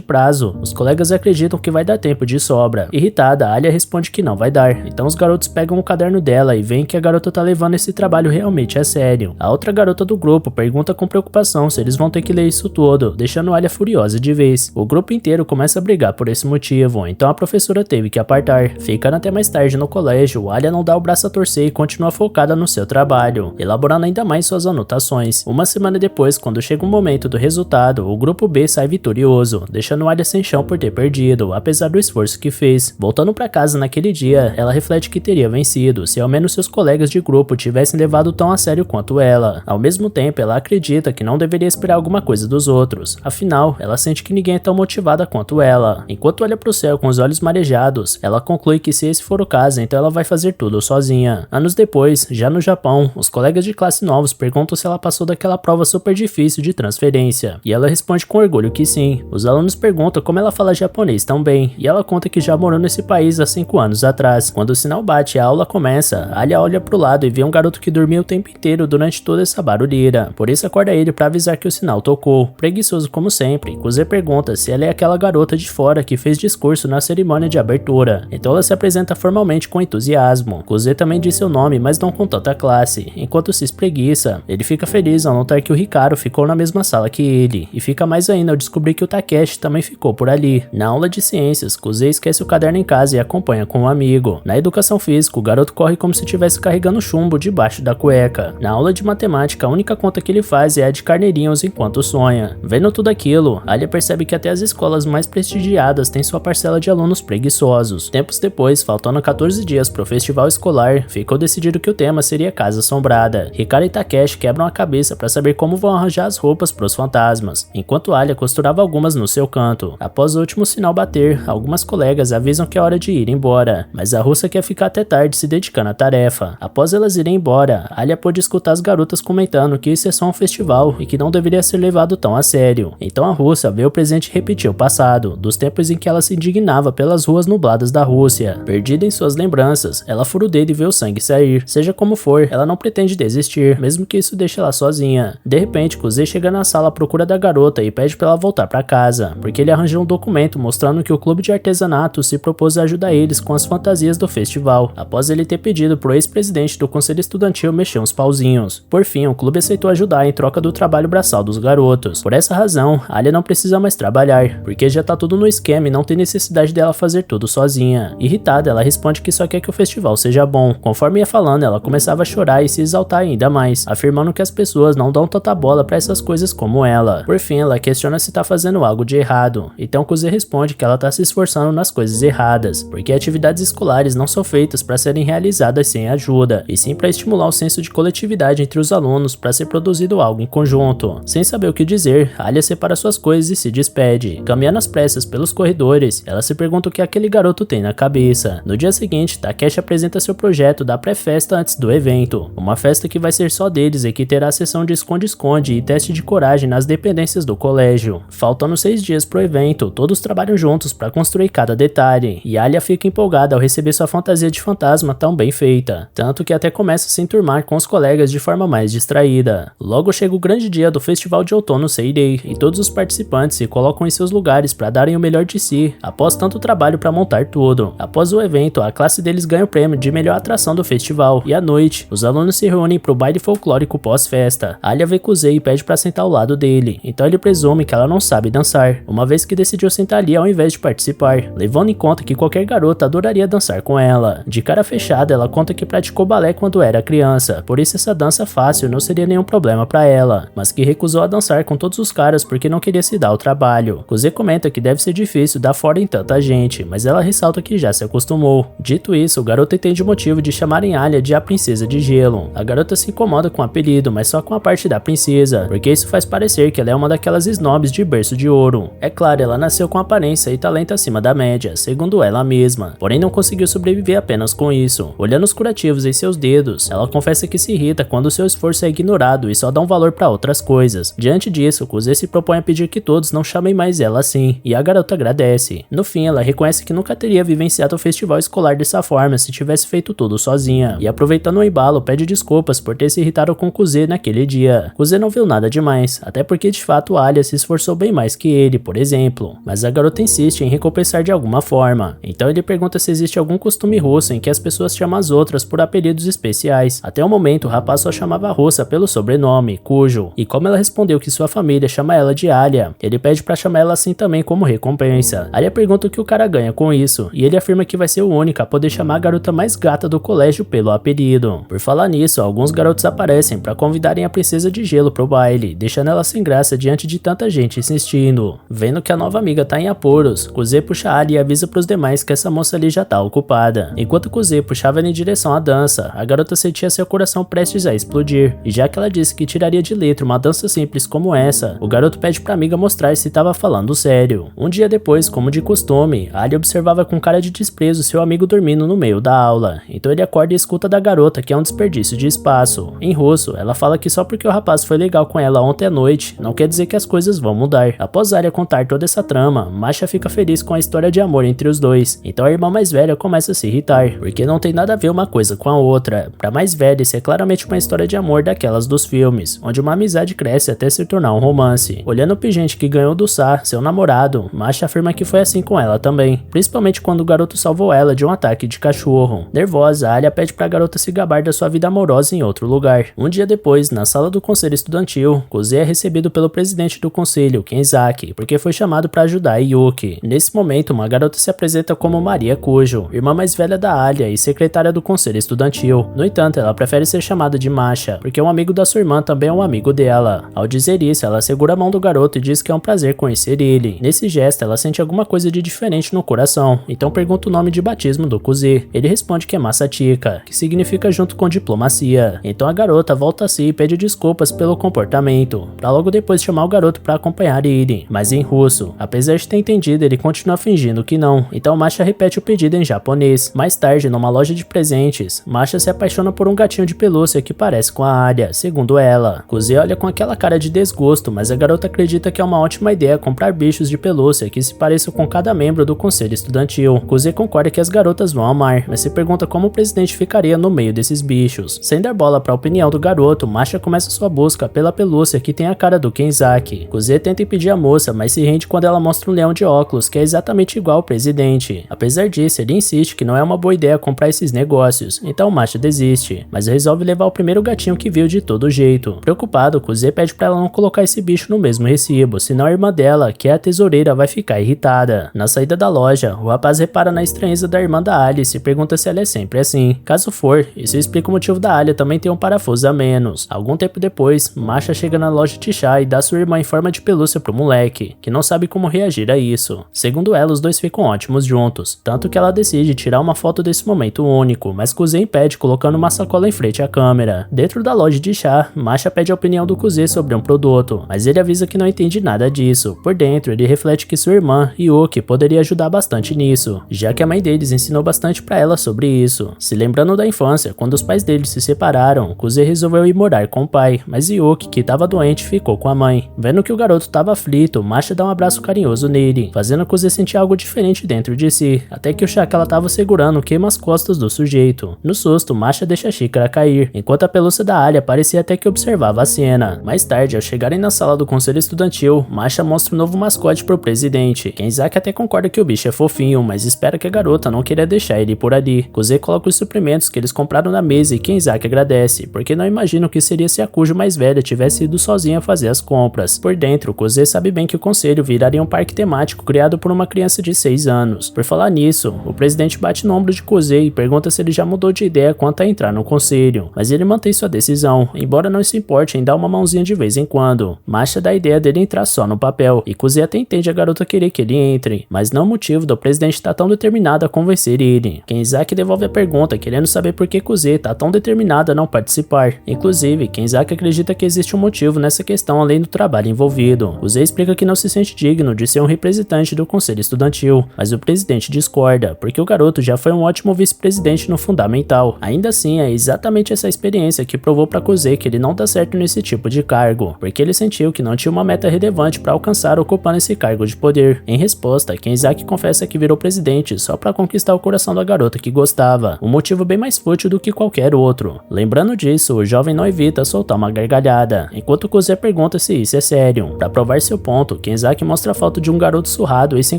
prazo, os colegas acreditam que vai dar tempo de sobra. Irritada, Alia responde que não vai dar, então os garotos pegam o caderno dela e veem que a garota tá levando esse trabalho realmente a sério. A outra garota do grupo pergunta com preocupação se eles vão ter que ler isso tudo, deixando Alia furiosa de vez. O grupo inteiro começa a brigar por esse motivo, então a professora teve que apartar. Ficando até mais tarde no colégio, Alia não dá o braço a torcer e continua focada no seu trabalho, elaborando ainda mais suas anotações. Uma semana depois, quando chega o momento do resultado, o grupo B sai vitorioso, deixando Alia sem chão por ter perdido, apesar do esforço que fez. Voltando para casa naquele dia, ela reflete que teria vencido, se ao menos seus colegas de grupo tivessem levado tão a sério quanto ela. Ao mesmo tempo, ela acredita que não deveria esperar alguma coisa dos outros, afinal, ela sente que ninguém é tão motivada quanto ela. Enquanto olha pro céu com os olhos marejados, ela conclui que se esse for o caso, então ela vai fazer tudo sozinha. Anos depois, já no Japão, os colegas de classe novos perguntam se ela passou daquela prova super difícil de transferência, e ela responde com orgulho que sim. Os alunos perguntam como ela fala japonês tão bem, e ela conta que já morou nesse país há 5 anos atrás. Quando o sinal bate e a aula começa, Alia olha pro lado e vê um garoto que dormia o tempo inteiro durante toda essa barulheira. Por isso acorda ele pra avisar que o sinal tocou. Preguiçoso como sempre, Kuze pergunta se ela é aquela garota de fora que fez discurso na cerimônia de abertura. Então ela se apresenta formalmente com entusiasmo. Kuze também diz seu nome, mas não com tanta classe. Enquanto se espreguiça, ele fica feliz ao notar que o Hikaru ficou na mesma sala que ele, e fica mais ainda ao descobrir que o Takeshi também ficou por ali. Na aula de ciências, Kuze esquece o caderno em casa e acompanha com um amigo. Na educação física, o garoto corre como se estivesse carregando chumbo debaixo da cueca. Na aula de matemática, a única conta que ele faz é a de carneirinhos enquanto sonha. Vendo tudo aquilo, Alia percebe que até as escolas mais prestigiadas têm sua parcela de alunos preguiçosos. Tempos depois, faltando 14 dias pro festival escolar, ficou decidido que o tema seria Casa Assombrada. Hikaru e Takeshi quebram a cabeça para saber como vão arranjar as roupas pros fantasmas, enquanto Alia costurava algumas no seu canto. Após o último sinal bater, algumas colegas avisam que é hora de ir embora, mas a russa quer ficar até tarde se dedicando à tarefa. Após elas irem embora, Alia pôde escutar as garotas comentando que isso é só um festival e que não deveria ser levado tão a sério. Então a russa vê o presente repetir o passado, dos tempos em que ela se indignava pelas ruas nubladas da Rússia. Perdida em suas lembranças, ela fura o dedo e vê o sangue sair. Seja como for, ela não pretende desistir, mesmo que isso deixe ela sozinha. De repente, Kuze chega na sala à procura da garota e pede para ela voltar para casa, porque ele arranjou um documento mostrando que o clube de artesanato se propôs a ajudar eles com as fantasias do festival, após ele ter pedido pro ex-presidente do conselho estudantil mexer uns pauzinhos. Por fim, o clube aceitou ajudar em troca do trabalho braçal dos garotos. Por essa razão, Alia não precisa mais trabalhar, porque já tá tudo no esquema e não tem necessidade dela fazer tudo sozinha. Irritada, ela responde que só quer que o festival seja bom. Conforme ia falando, ela começava a chorar e se exaltar ainda mais, afirmando que as pessoas não dão tanta bola pra essas coisas como ela. Por fim, ela questiona se tá fazendo algo de errado. Então Kuze responde que ela tá se esforçando nas coisas erradas, porque atividades escolares não são feitas para serem realizadas sem ajuda, e sim para estimular o senso de coletividade entre os alunos para ser produzido algo em conjunto. Sem saber o que dizer, Alia separa suas coisas e se despede. Caminhando às pressas pelos corredores, ela se pergunta o que aquele garoto tem na cabeça. No dia seguinte, Takeshi apresenta seu projeto da pré-festa antes do evento, uma festa que vai ser só deles e que terá sessão de esconde-esconde e teste de coragem nas dependências do colégio. Faltando 6 dias pro evento, todos trabalham juntos para construir cada detalhe, e Alia fica empolgada ao receber sua fantasia de fantasma tão bem feita, tanto que até começa a se enturmar com os colegas de forma mais distraída. Logo chega o grande dia do festival de outono Seirei, e todos os participantes se colocam em seus lugares para darem o melhor de si, após tanto trabalho para montar tudo. Após o evento, a classe deles ganha o prêmio de melhor atração do festival, e à noite, os alunos se reúnem pro baile folclórico pós-festa. Alia vê Kuze e pede para sentar ao lado dele, então ele presume que ela não sabe dançar, uma vez que decidiu sentar ali ao invés de participar, levando em conta que qualquer garota adoraria dançar com ela. De cara fechada, ela conta que praticou balé quando era criança, por isso essa dança fácil não seria nenhum problema para ela, mas que recusou a dançar com todos os caras porque não queria se dar o trabalho. Kuze comenta que deve ser difícil dar fora em tanta gente, mas ela ressalta que já se acostumou. Dito isso, o garoto entende o motivo de chamarem Alia de a Princesa de Gelo. A garota se incomoda com o apelido, mas só com a parte da princesa, porque isso faz parecer que ela é uma daquelas snobs de berço de ouro. É claro, ela nasceu com aparência e talento acima da média, segundo ela mesma, porém não conseguiu sobreviver apenas com isso. Olhando os curativos em seus dedos, ela confessa que se irrita quando seu esforço é ignorado e só dá um valor para outras coisas. Diante disso, Kuze se propõe a pedir que todos não chamem mais ela assim, e a garota agradece. No fim, ela reconhece que nunca teria vivenciado o festival escolar dessa forma se tivesse feito tudo sozinha, e aproveitando o embalo, pede desculpas por ter se irritado com Kuze naquele dia. Kuze Kuze não viu nada demais, até porque de fato Alia se esforçou bem mais que ele, por exemplo, mas a garota insiste em recompensar de alguma forma. Então ele pergunta se existe algum costume russo em que as pessoas chamam as outras por apelidos especiais. Até o momento o rapaz só chamava a russa pelo sobrenome, Kujo, e como ela respondeu que sua família chama ela de Alia, ele pede pra chamar ela assim também como recompensa. Alia pergunta o que o cara ganha com isso, e ele afirma que vai ser o único a poder chamar a garota mais gata do colégio pelo apelido. Por falar nisso, alguns garotos aparecem pra convidarem a princesa de gelo pro baile, deixando ela sem graça diante de tanta gente insistindo. Vendo que a nova amiga tá em apuros, Kuze puxa Alia e avisa pros demais que essa moça ali já tá ocupada. Enquanto Kuze puxava ela em direção à dança, a garota sentia seu coração prestes a explodir, e já que ela disse que tiraria de letra uma dança simples como essa, o garoto pede pra amiga mostrar se tava falando sério. Um dia depois, como de costume, Alia observava com cara de desprezo seu amigo dormindo no meio da aula, então ele acorda e escuta da garota que é um desperdício de espaço. Em russo, ela fala que só porque o rapaz foi legal com ela ontem à noite, não quer dizer que as coisas vão mudar. Após Alia contar toda essa trama, Masha fica feliz com a história de amor entre os dois, então a irmã mais velha começa a se irritar, porque não tem nada a ver uma coisa com a outra. Pra mais velha, isso é claramente uma história de amor daquelas dos filmes, onde uma amizade cresce até se tornar um romance. Olhando o pingente que ganhou do Sa, seu namorado, Masha afirma que foi assim com ela também, principalmente quando o garoto salvou ela de um ataque de cachorro. Nervosa, Alia pede pra garota se gabar da sua vida amorosa em outro lugar. Um dia depois, na sala do conselho estudantil, Kuze é recebido pelo presidente do conselho, Kenzaki, porque foi chamado pra ajudar Yuki. Nesse momento, uma garota se apresenta como Maria Kujo, irmã mais velha da Alia e secretária do conselho estudantil. No entanto, ela prefere ser chamada de Masha, porque um amigo da sua irmã também é um amigo dela. Ao dizer isso, ela segura a mão do garoto e diz que é um prazer conhecer ele. Nesse gesto, ela sente alguma coisa de diferente no coração, então pergunta o nome de batismo do Kuze. Ele responde que é Masatika, que significa junto com diplomacia. Então a garota volta a si e pede desculpas pelo comportamento, pra logo depois chamar o garoto pra acompanhar ele, mas em russo. Apesar de ter entendido, ele continua fingindo que não, então Masha repete o pedido em japonês. Mais tarde, numa loja de presentes, Masha se apaixona por um gatinho de pelúcia que parece com a Alia, segundo ela. Kuze olha com aquela cara de desgosto, mas a garota acredita que é uma ótima ideia comprar bichos de pelúcia que se pareçam com cada membro do conselho estudantil. Kuze concorda que as garotas vão amar, mas se pergunta como o presidente ficaria no meio desses bichos. Sem dar bola pra opinião do garoto, Masha começa sua busca pela pelúcia que tem a cara do Kenzaki. Kuze tenta impedir a moça, mas se rende quando ela mostra um leão de óculos que é exatamente igual ao presidente. Apesar disso, ele insiste que não é uma boa ideia comprar esses negócios, então Masha desiste, mas resolve levar o primeiro gatinho que viu de todo jeito. Preocupado, Kuze pede pra ela não colocar esse bicho no mesmo recibo, senão a irmã dela, que é a tesoureira, vai ficar irritada. Na saída da loja, o rapaz repara na estranheza da irmã da Alice e pergunta se ela é sempre assim. Caso for, isso explica o motivo da Alia também ter um parafuso a menos. Algum tempo depois, Masha chega na loja de chá e dá sua irmã em forma de pelúcia pro moleque, que não sabe como reagir a isso. Segundo ela, os dois ficam ótimos juntos, tanto que ela decide tirar uma foto desse momento único, mas Kuze impede colocando uma sacola em frente à câmera. Dentro da loja de chá, Masha pede a opinião do Kuze sobre um produto, mas ele avisa que não entende nada disso. Por dentro, ele reflete que sua irmã, Yuki, poderia ajudar bastante nisso, já que a mãe deles ensinou bastante pra ela sobre isso. Se lembrando da infância, quando os pais deles se separaram, Kuze resolveu ir morar com o pai, mas Yuki, que estava doente, ficou com a mãe. Vendo que o garoto estava aflito, Masha dá um abraço carinhoso nele, fazendo Kuze sentir algo diferente dentro de si, até que o chá que ela estava segurando queima as costas do sujeito. No susto, Masha deixa a xícara cair, enquanto a pelúcia da Alia parecia até que observava a cena. Mais tarde, ao chegarem na sala do conselho estudantil, Masha mostra um novo mascote pro presidente. Kenzaki até concorda que o bicho é fofinho, mas espera que a garota não queira deixar ele por ali. Kuze coloca os suprimentos que eles compraram na mesa e Kenzaki agradece, porque não imagina o que seria se a Kujo mais velha tivesse ido sozinha fazer as compras. Por dentro, Kuze sabe bem que o conselho viraria um parque temático criado por uma criança de 6 anos. Por falar nisso, o presidente bate no ombro de Kuze e pergunta se ele já mudou de ideia quanto a entrar no conselho, mas ele mantém sua decisão, embora não se importe em dar uma mãozinha de vez em quando. Masha dá a ideia dele entrar só no papel, e Kuze até entende a garota querer que ele entre, mas não o motivo do presidente estar tão determinado a convencer ele. Kenzaki devolve a pergunta, querendo saber por que Kuze está tão determinado a não participar. Inclusive, Kenzaki acredita que existe um motivo nessa questão além do trabalho envolvido. Kuze explica que não se sente digno de ser um representante do conselho estudantil, mas o presidente discorda, porque o garoto já foi um ótimo vice-presidente no fundamental. Ainda assim, é exatamente essa experiência que provou para Kuze que ele não dá certo nesse tipo de cargo, porque ele sentiu que não tinha uma meta relevante para alcançar ocupando esse cargo de poder. Em resposta, Kenzaki confessa que virou presidente só para conquistar o coração da garota que gostava, um motivo bem mais fútil do que qualquer outro. Lembrando disso, o jovem não evita soltar uma gargalhada gargalhada, enquanto Kuze pergunta se isso é sério. Para provar seu ponto, Kenzaki mostra a foto de um garoto surrado e sem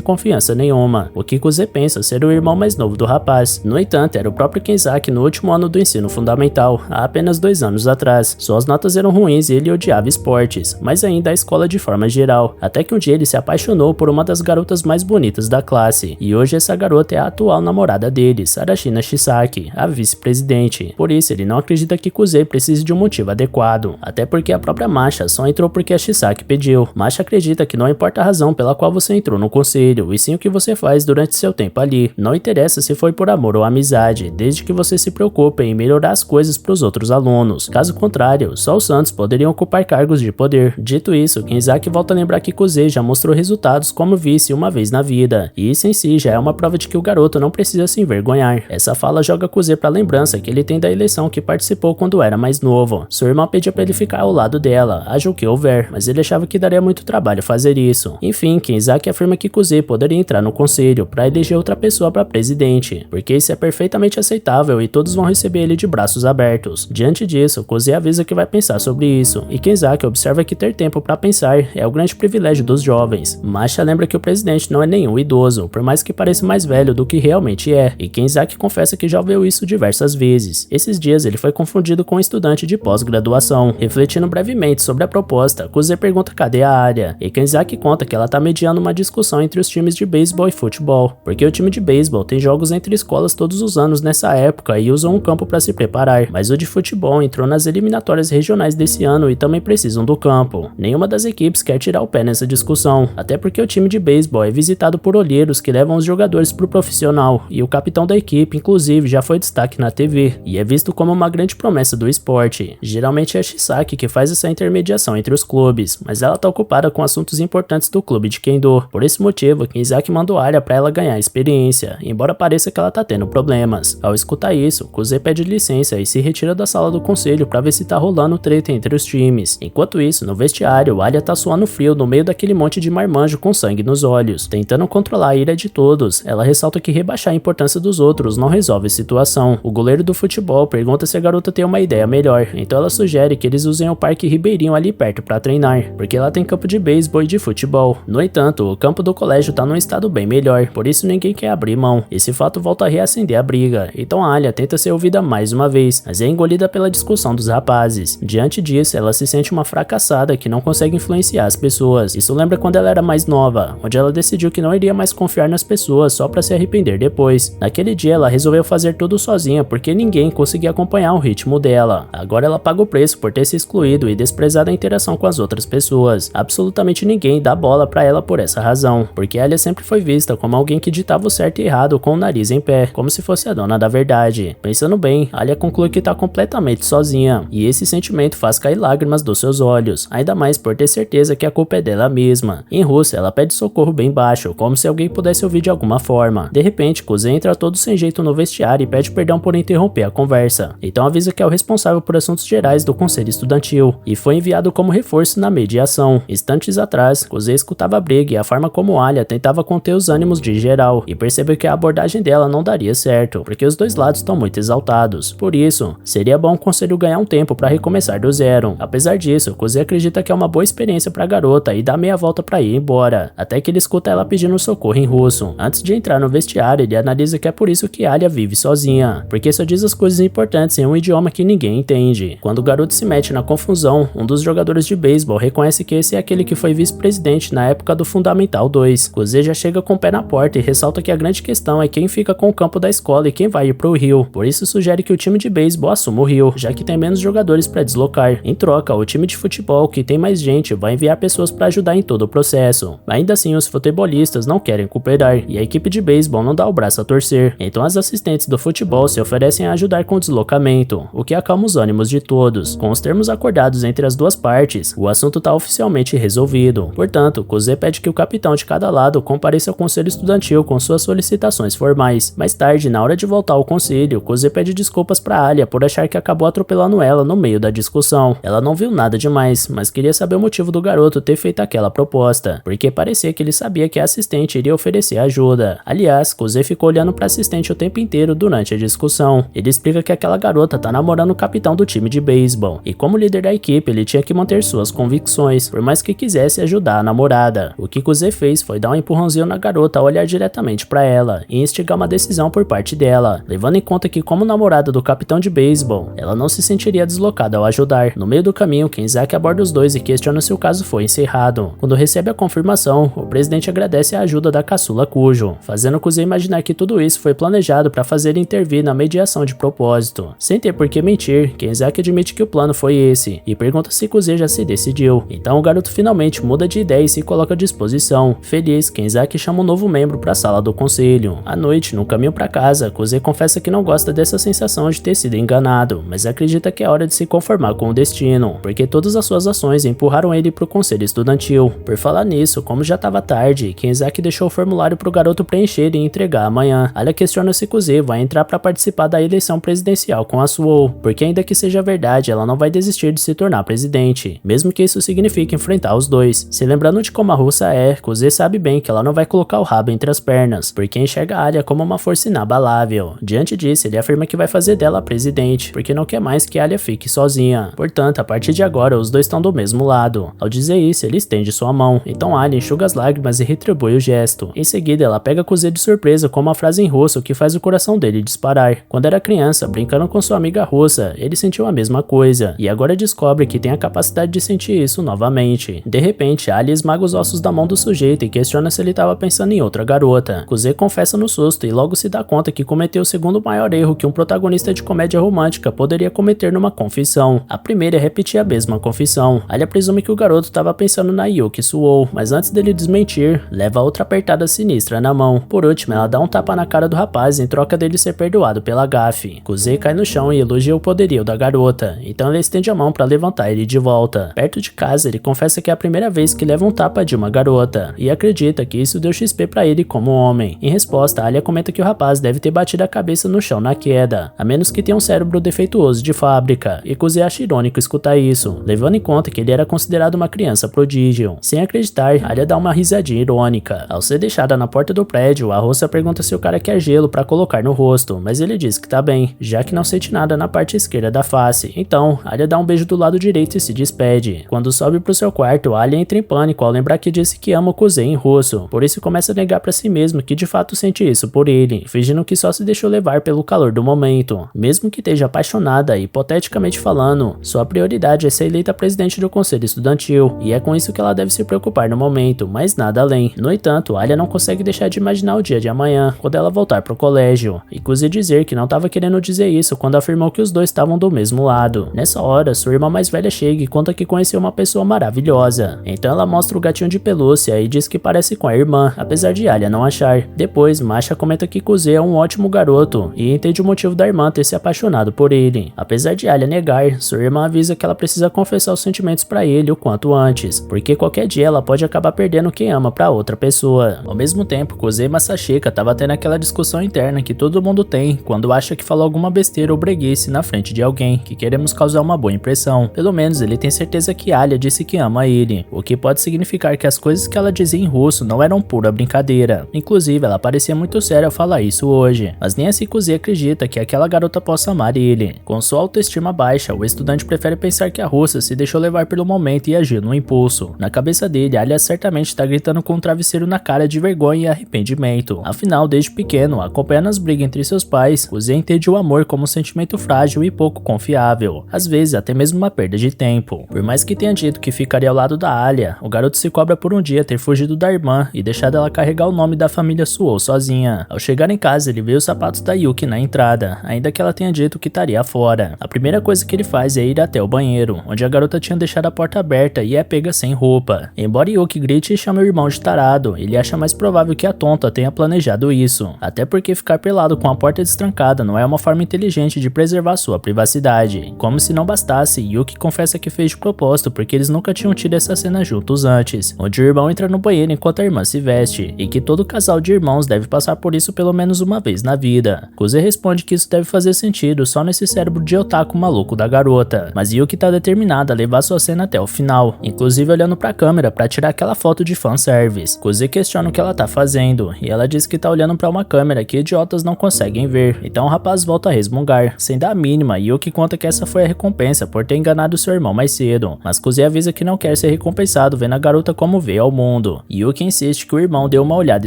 confiança nenhuma, o que Kuze pensa ser o irmão mais novo do rapaz. No entanto, era o próprio Kenzaki no último ano do ensino fundamental, há apenas 2 anos atrás. Suas notas eram ruins e ele odiava esportes, mas ainda a escola de forma geral, até que um dia ele se apaixonou por uma das garotas mais bonitas da classe, e hoje essa garota é a atual namorada dele, Sarashina Shisaki, a vice-presidente. Por isso, ele não acredita que Kuze precise de um motivo adequado, até porque a própria Masha só entrou porque a Shisaki pediu. Masha acredita que não importa a razão pela qual você entrou no conselho, e sim o que você faz durante seu tempo ali. Não interessa se foi por amor ou amizade, desde que você se preocupe em melhorar as coisas para os outros alunos. Caso contrário, só os santos poderiam ocupar cargos de poder. Dito isso, Kenzaki volta a lembrar que Kuze já mostrou resultados como vice uma vez na vida, e isso em si já é uma prova de que o garoto não precisa se envergonhar. Essa fala joga Kuze pra lembrança que ele tem da eleição que participou quando era mais novo. Sua irmã pedia pra ele ficar ao lado dela, haja o que houver, mas ele achava que daria muito trabalho fazer isso. Enfim, Kenzaki afirma que Kuze poderia entrar no conselho pra eleger outra pessoa pra presidente, porque isso é perfeitamente aceitável e todos vão receber ele de braços abertos. Diante disso, Kuze avisa que vai pensar sobre isso, e Kenzaki observa que ter tempo pra pensar é o grande privilégio dos jovens. Masha lembra que o presidente não é nenhum idoso, por mais que pareça mais velho do que realmente é, e Kenzaki confessa que já ouviu isso diversas vezes. Esses dias ele foi confundido com um estudante de pós-graduação. Refletindo brevemente sobre a proposta, Kuze pergunta cadê a área, e Kenzaki conta que ela tá mediando uma discussão entre os times de beisebol e futebol, porque o time de beisebol tem jogos entre escolas todos os anos nessa época e usam um campo para se preparar, mas o de futebol entrou nas eliminatórias regionais desse ano e também precisam do campo. Nenhuma das equipes quer tirar o pé nessa discussão, até porque o time de beisebol é visitado por olheiros que levam os jogadores pro profissional, e o capitão da equipe inclusive já foi destaque na TV, e é visto como uma grande promessa do esporte. Geralmente é a Shisaki que faz essa intermediação entre os clubes, mas ela tá ocupada com assuntos importantes do clube de Kendo. Por esse motivo, Kenzaki mandou área para ela ganhar experiência, embora pareça que ela tá tendo problemas. Ao escutar isso, Kuze pede licença e se retira da sala do conselho para ver se tá rolando treta entre os times. Enquanto isso, no vestiário, Alia tá suando frio no meio daquele monte de marmanjo com sangue nos olhos. Tentando controlar a ira de todos, ela ressalta que rebaixar a importância dos outros não resolve a situação. O goleiro do futebol pergunta se a garota tem uma ideia melhor, então ela sugere que eles usem o Parque Ribeirinho ali perto para treinar, porque lá tem campo de beisebol e de futebol. No entanto, o campo do colégio tá num estado bem melhor, por isso ninguém quer abrir mão. Esse fato volta a reacender a briga, então a Alia tenta ser ouvida mais uma vez, mas é engolida pela discussão dos rapazes. Diante disso, ela se sente uma fracassada que não consegue influenciar as pessoas. Isso lembra quando ela era mais nova, onde ela decidiu que não iria mais confiar nas pessoas só para se arrepender depois. Naquele dia ela resolveu fazer tudo sozinha porque ninguém conseguia acompanhar o ritmo dela. Agora ela paga o preço por ter se excluído e desprezado a interação com as outras pessoas. Absolutamente ninguém dá bola pra ela por essa razão, porque Alia sempre foi vista como alguém que ditava o certo e errado com o nariz em pé, como se fosse a dona da verdade. Pensando bem, Alia conclui que tá completamente sozinha, e esse sentimento faz cair lágrimas dos seus olhos, ainda mais por ter certeza que a culpa é dela mesma. Em russo, ela pede socorro bem baixo, como se alguém pudesse ouvir de alguma forma. De repente, Kuze entra todo sem jeito no vestiário e pede perdão por interromper a conversa. Então avisa que é o responsável por assuntos gerais do conselho estudantil, e foi enviado como reforço na mediação. Instantes atrás, Kuze escutava a briga e a forma como Alia tentava conter os ânimos de geral, e percebeu que a abordagem dela não daria certo, porque os dois lados estão muito exaltados. Por isso, seria bom o conselho ganhar um tempo para recomeçar do zero. Apesar disso, Kuze acredita que é uma boa experiência para a garota e dá meia volta para ir embora, até que ele escuta ela pedindo socorro em russo. Antes de entrar no vestiário, ele analisa que é por isso que Alia vive sozinha, porque só diz as coisas importantes em um idioma que ninguém entende. Quando o garoto se mete na confusão, um dos jogadores de beisebol reconhece que esse é aquele que foi vice-presidente na época do Fundamental 2. Kuze já chega com o pé na porta e ressalta que a grande questão é quem fica com o campo da escola e quem vai ir pro Rio. Por isso sugere que o time de beisebol assuma o Rio, já que tem menos jogadores para deslocar. Em troca, o time de futebol, que tem mais gente, vai enviar pessoas para ajudar em todo o processo. Ainda assim, os futebolistas não querem cooperar, e a equipe de beisebol não dá o braço a torcer. Então as assistentes do futebol se oferecem a ajudar com o deslocamento, o que acalma os ânimos de todos. Com os termos acordados entre as duas partes, o assunto está oficialmente resolvido. Portanto, Kuze pede que o capitão de cada lado compareça ao conselho estudantil com suas solicitações formais. Mais tarde, na hora de voltar ao conselho, Kuze pede desculpas para Alia por achar que acabou atropelando ela no meio da discussão. Ela não viu nada demais, mas queria saber o motivo do garoto ter feito aquela proposta, porque parecia que ele sabia que a assistente iria oferecer ajuda. Aliás, Kuze ficou olhando para a assistente o tempo inteiro durante a discussão. Ele explica que aquela garota tá namorando o capitão do time de beisebol, e como Como líder da equipe, ele tinha que manter suas convicções, por mais que quisesse ajudar a namorada. O que Kuze fez foi dar um empurrãozinho na garota ao olhar diretamente para ela e instigar uma decisão por parte dela, levando em conta que, como namorada do capitão de beisebol, ela não se sentiria deslocada ao ajudar. No meio do caminho, Kenzaki aborda os dois e questiona se o caso foi encerrado. Quando recebe a confirmação, o presidente agradece a ajuda da caçula Kujo, fazendo Kuze imaginar que tudo isso foi planejado para fazer ele intervir na mediação de propósito. Sem ter por que mentir, Kenzaki admite que o plano foi esse e pergunta se Kuze já se decidiu. Então o garoto finalmente muda de ideia e se coloca à disposição. Feliz, Kenzaki chama um novo membro para a sala do conselho. À noite, no caminho para casa, Kuze confessa que não gosta dessa sensação de ter sido enganado, mas acredita que é hora de se conformar com o destino, porque todas as suas ações empurraram ele para o conselho estudantil. Por falar nisso, como já estava tarde, Kenzaki deixou o formulário para o garoto preencher e entregar amanhã. Alia questiona se Kuze vai entrar para participar da eleição presidencial com a Suou, porque ainda que seja verdade, ela não vai desistir de se tornar presidente, mesmo que isso signifique enfrentar os dois. Se lembrando de como a russa é, Kuze sabe bem que ela não vai colocar o rabo entre as pernas, porque enxerga Alia como uma força inabalável. Diante disso, ele afirma que vai fazer dela a presidente, porque não quer mais que Alia fique sozinha. Portanto, a partir de agora, os dois estão do mesmo lado. Ao dizer isso, ele estende sua mão, então Alia enxuga as lágrimas e retribui o gesto. Em seguida, ela pega Kuze de surpresa com uma frase em russo que faz o coração dele disparar. Quando era criança, brincando com sua amiga russa, ele sentiu a mesma coisa, e agora descobre que tem a capacidade de sentir isso novamente. De repente, Alia esmaga os ossos da mão do sujeito e questiona se ele estava pensando em outra garota. Kuze confessa no susto e logo se dá conta que cometeu o segundo maior erro que um protagonista de comédia romântica poderia cometer numa confissão. A primeira é repetir a mesma confissão. Alia presume que o garoto estava pensando na Yuki Suou, mas antes dele desmentir, leva outra apertada sinistra na mão. Por último, ela dá um tapa na cara do rapaz em troca dele ser perdoado pela gafe. Kuze cai no chão e elogia o poderio da garota, então ela estende a mão para levantar ele de volta. Perto de casa, ele confessa que é a primeira vez que leva um tapa de uma garota, e acredita que isso deu XP para ele como homem. Em resposta, Alia comenta que o rapaz deve ter batido a cabeça no chão na queda, a menos que tenha um cérebro defeituoso de fábrica, e Kuze acha irônico escutar isso, levando em conta que ele era considerado uma criança prodígio. Sem acreditar, Alia dá uma risadinha irônica. Ao ser deixada na porta do prédio, a russa pergunta se o cara quer gelo para colocar no rosto, mas ele diz que tá bem, já que não sente nada na parte esquerda da face. Então, Alia dá um beijo do lado direito e se despede. Quando sobe pro seu quarto, Alia entra em pânico ao lembrar que disse que ama o Kuze em russo, por isso começa a negar pra si mesmo que de fato sente isso por ele, fingindo que só se deixou levar pelo calor do momento. Mesmo que esteja apaixonada, hipoteticamente falando, sua prioridade é ser eleita presidente do conselho estudantil, e é com isso que ela deve se preocupar no momento, mas nada além. No entanto, Alia não consegue deixar de imaginar o dia de amanhã, quando ela voltar pro colégio, e Kuze dizer que não estava querendo dizer isso quando afirmou que os dois estavam do mesmo lado. Nessa hora, sua irmã mais velha chega e conta que conheceu uma pessoa maravilhosa. Então ela mostra o gatinho de pelúcia e diz que parece com a irmã, apesar de Alia não achar. Depois, Masha comenta que Kuze é um ótimo garoto e entende o motivo da irmã ter se apaixonado por ele. Apesar de Alia negar, sua irmã avisa que ela precisa confessar os sentimentos para ele o quanto antes, porque qualquer dia ela pode acabar perdendo quem ama para outra pessoa. Ao mesmo tempo, Kuze e Masashika tava tendo aquela discussão interna que todo mundo tem quando acha que falou alguma besteira ou breguice na frente de alguém que queremos causar uma boa impressão. Pelo menos ele tem certeza que Alia disse que ama ele, o que pode significar que as coisas que ela dizia em russo não eram pura brincadeira. Inclusive, ela parecia muito séria ao falar isso hoje, mas nem assim Kuze acredita que aquela garota possa amar ele. Com sua autoestima baixa, o estudante prefere pensar que a russa se deixou levar pelo momento e agiu no impulso. Na cabeça dele, Alia certamente está gritando com um travesseiro na cara de vergonha e arrependimento. Afinal, desde pequeno, acompanhando as brigas entre seus pais, Kuze entende o amor como um sentimento frágil e pouco confiável, às vezes até mesmo uma perda de tempo. Por mais que tenha dito que ficaria ao lado da Alia, o garoto se cobra por um dia ter fugido da irmã e deixado ela carregar o nome da família Suou sozinha. Ao chegar em casa, ele vê os sapatos da Yuki na entrada, ainda que ela tenha dito que estaria fora. A primeira coisa que ele faz é ir até o banheiro, onde a garota tinha deixado a porta aberta e é pega sem roupa. Embora Yuki grite e chame o irmão de tarado, ele acha mais provável que a tonta tenha planejado isso, até porque ficar pelado com a porta destrancada não é uma forma inteligente de preservar sua privacidade. Como se não bastasse, Yuki confessa que fez de propósito porque eles nunca tinham tido essa cena juntos antes, onde o irmão entra no banheiro enquanto a irmã se veste, e que todo casal de irmãos deve passar por isso pelo menos uma vez na vida. Kuze responde que isso deve fazer sentido só nesse cérebro de otaku maluco da garota, mas Yuki tá determinada a levar sua cena até o final, inclusive olhando pra câmera pra tirar aquela foto de fanservice. Kuze questiona o que ela tá fazendo, e ela diz que tá olhando pra uma câmera que idiotas não conseguem ver, então o rapaz volta a resmungar, sem dar a mínima. Yuki conta que essa foi a recompensa recompensa por ter enganado seu irmão mais cedo, mas Kuze avisa que não quer ser recompensado vendo a garota como veio ao mundo. Yuki insiste que o irmão deu uma olhada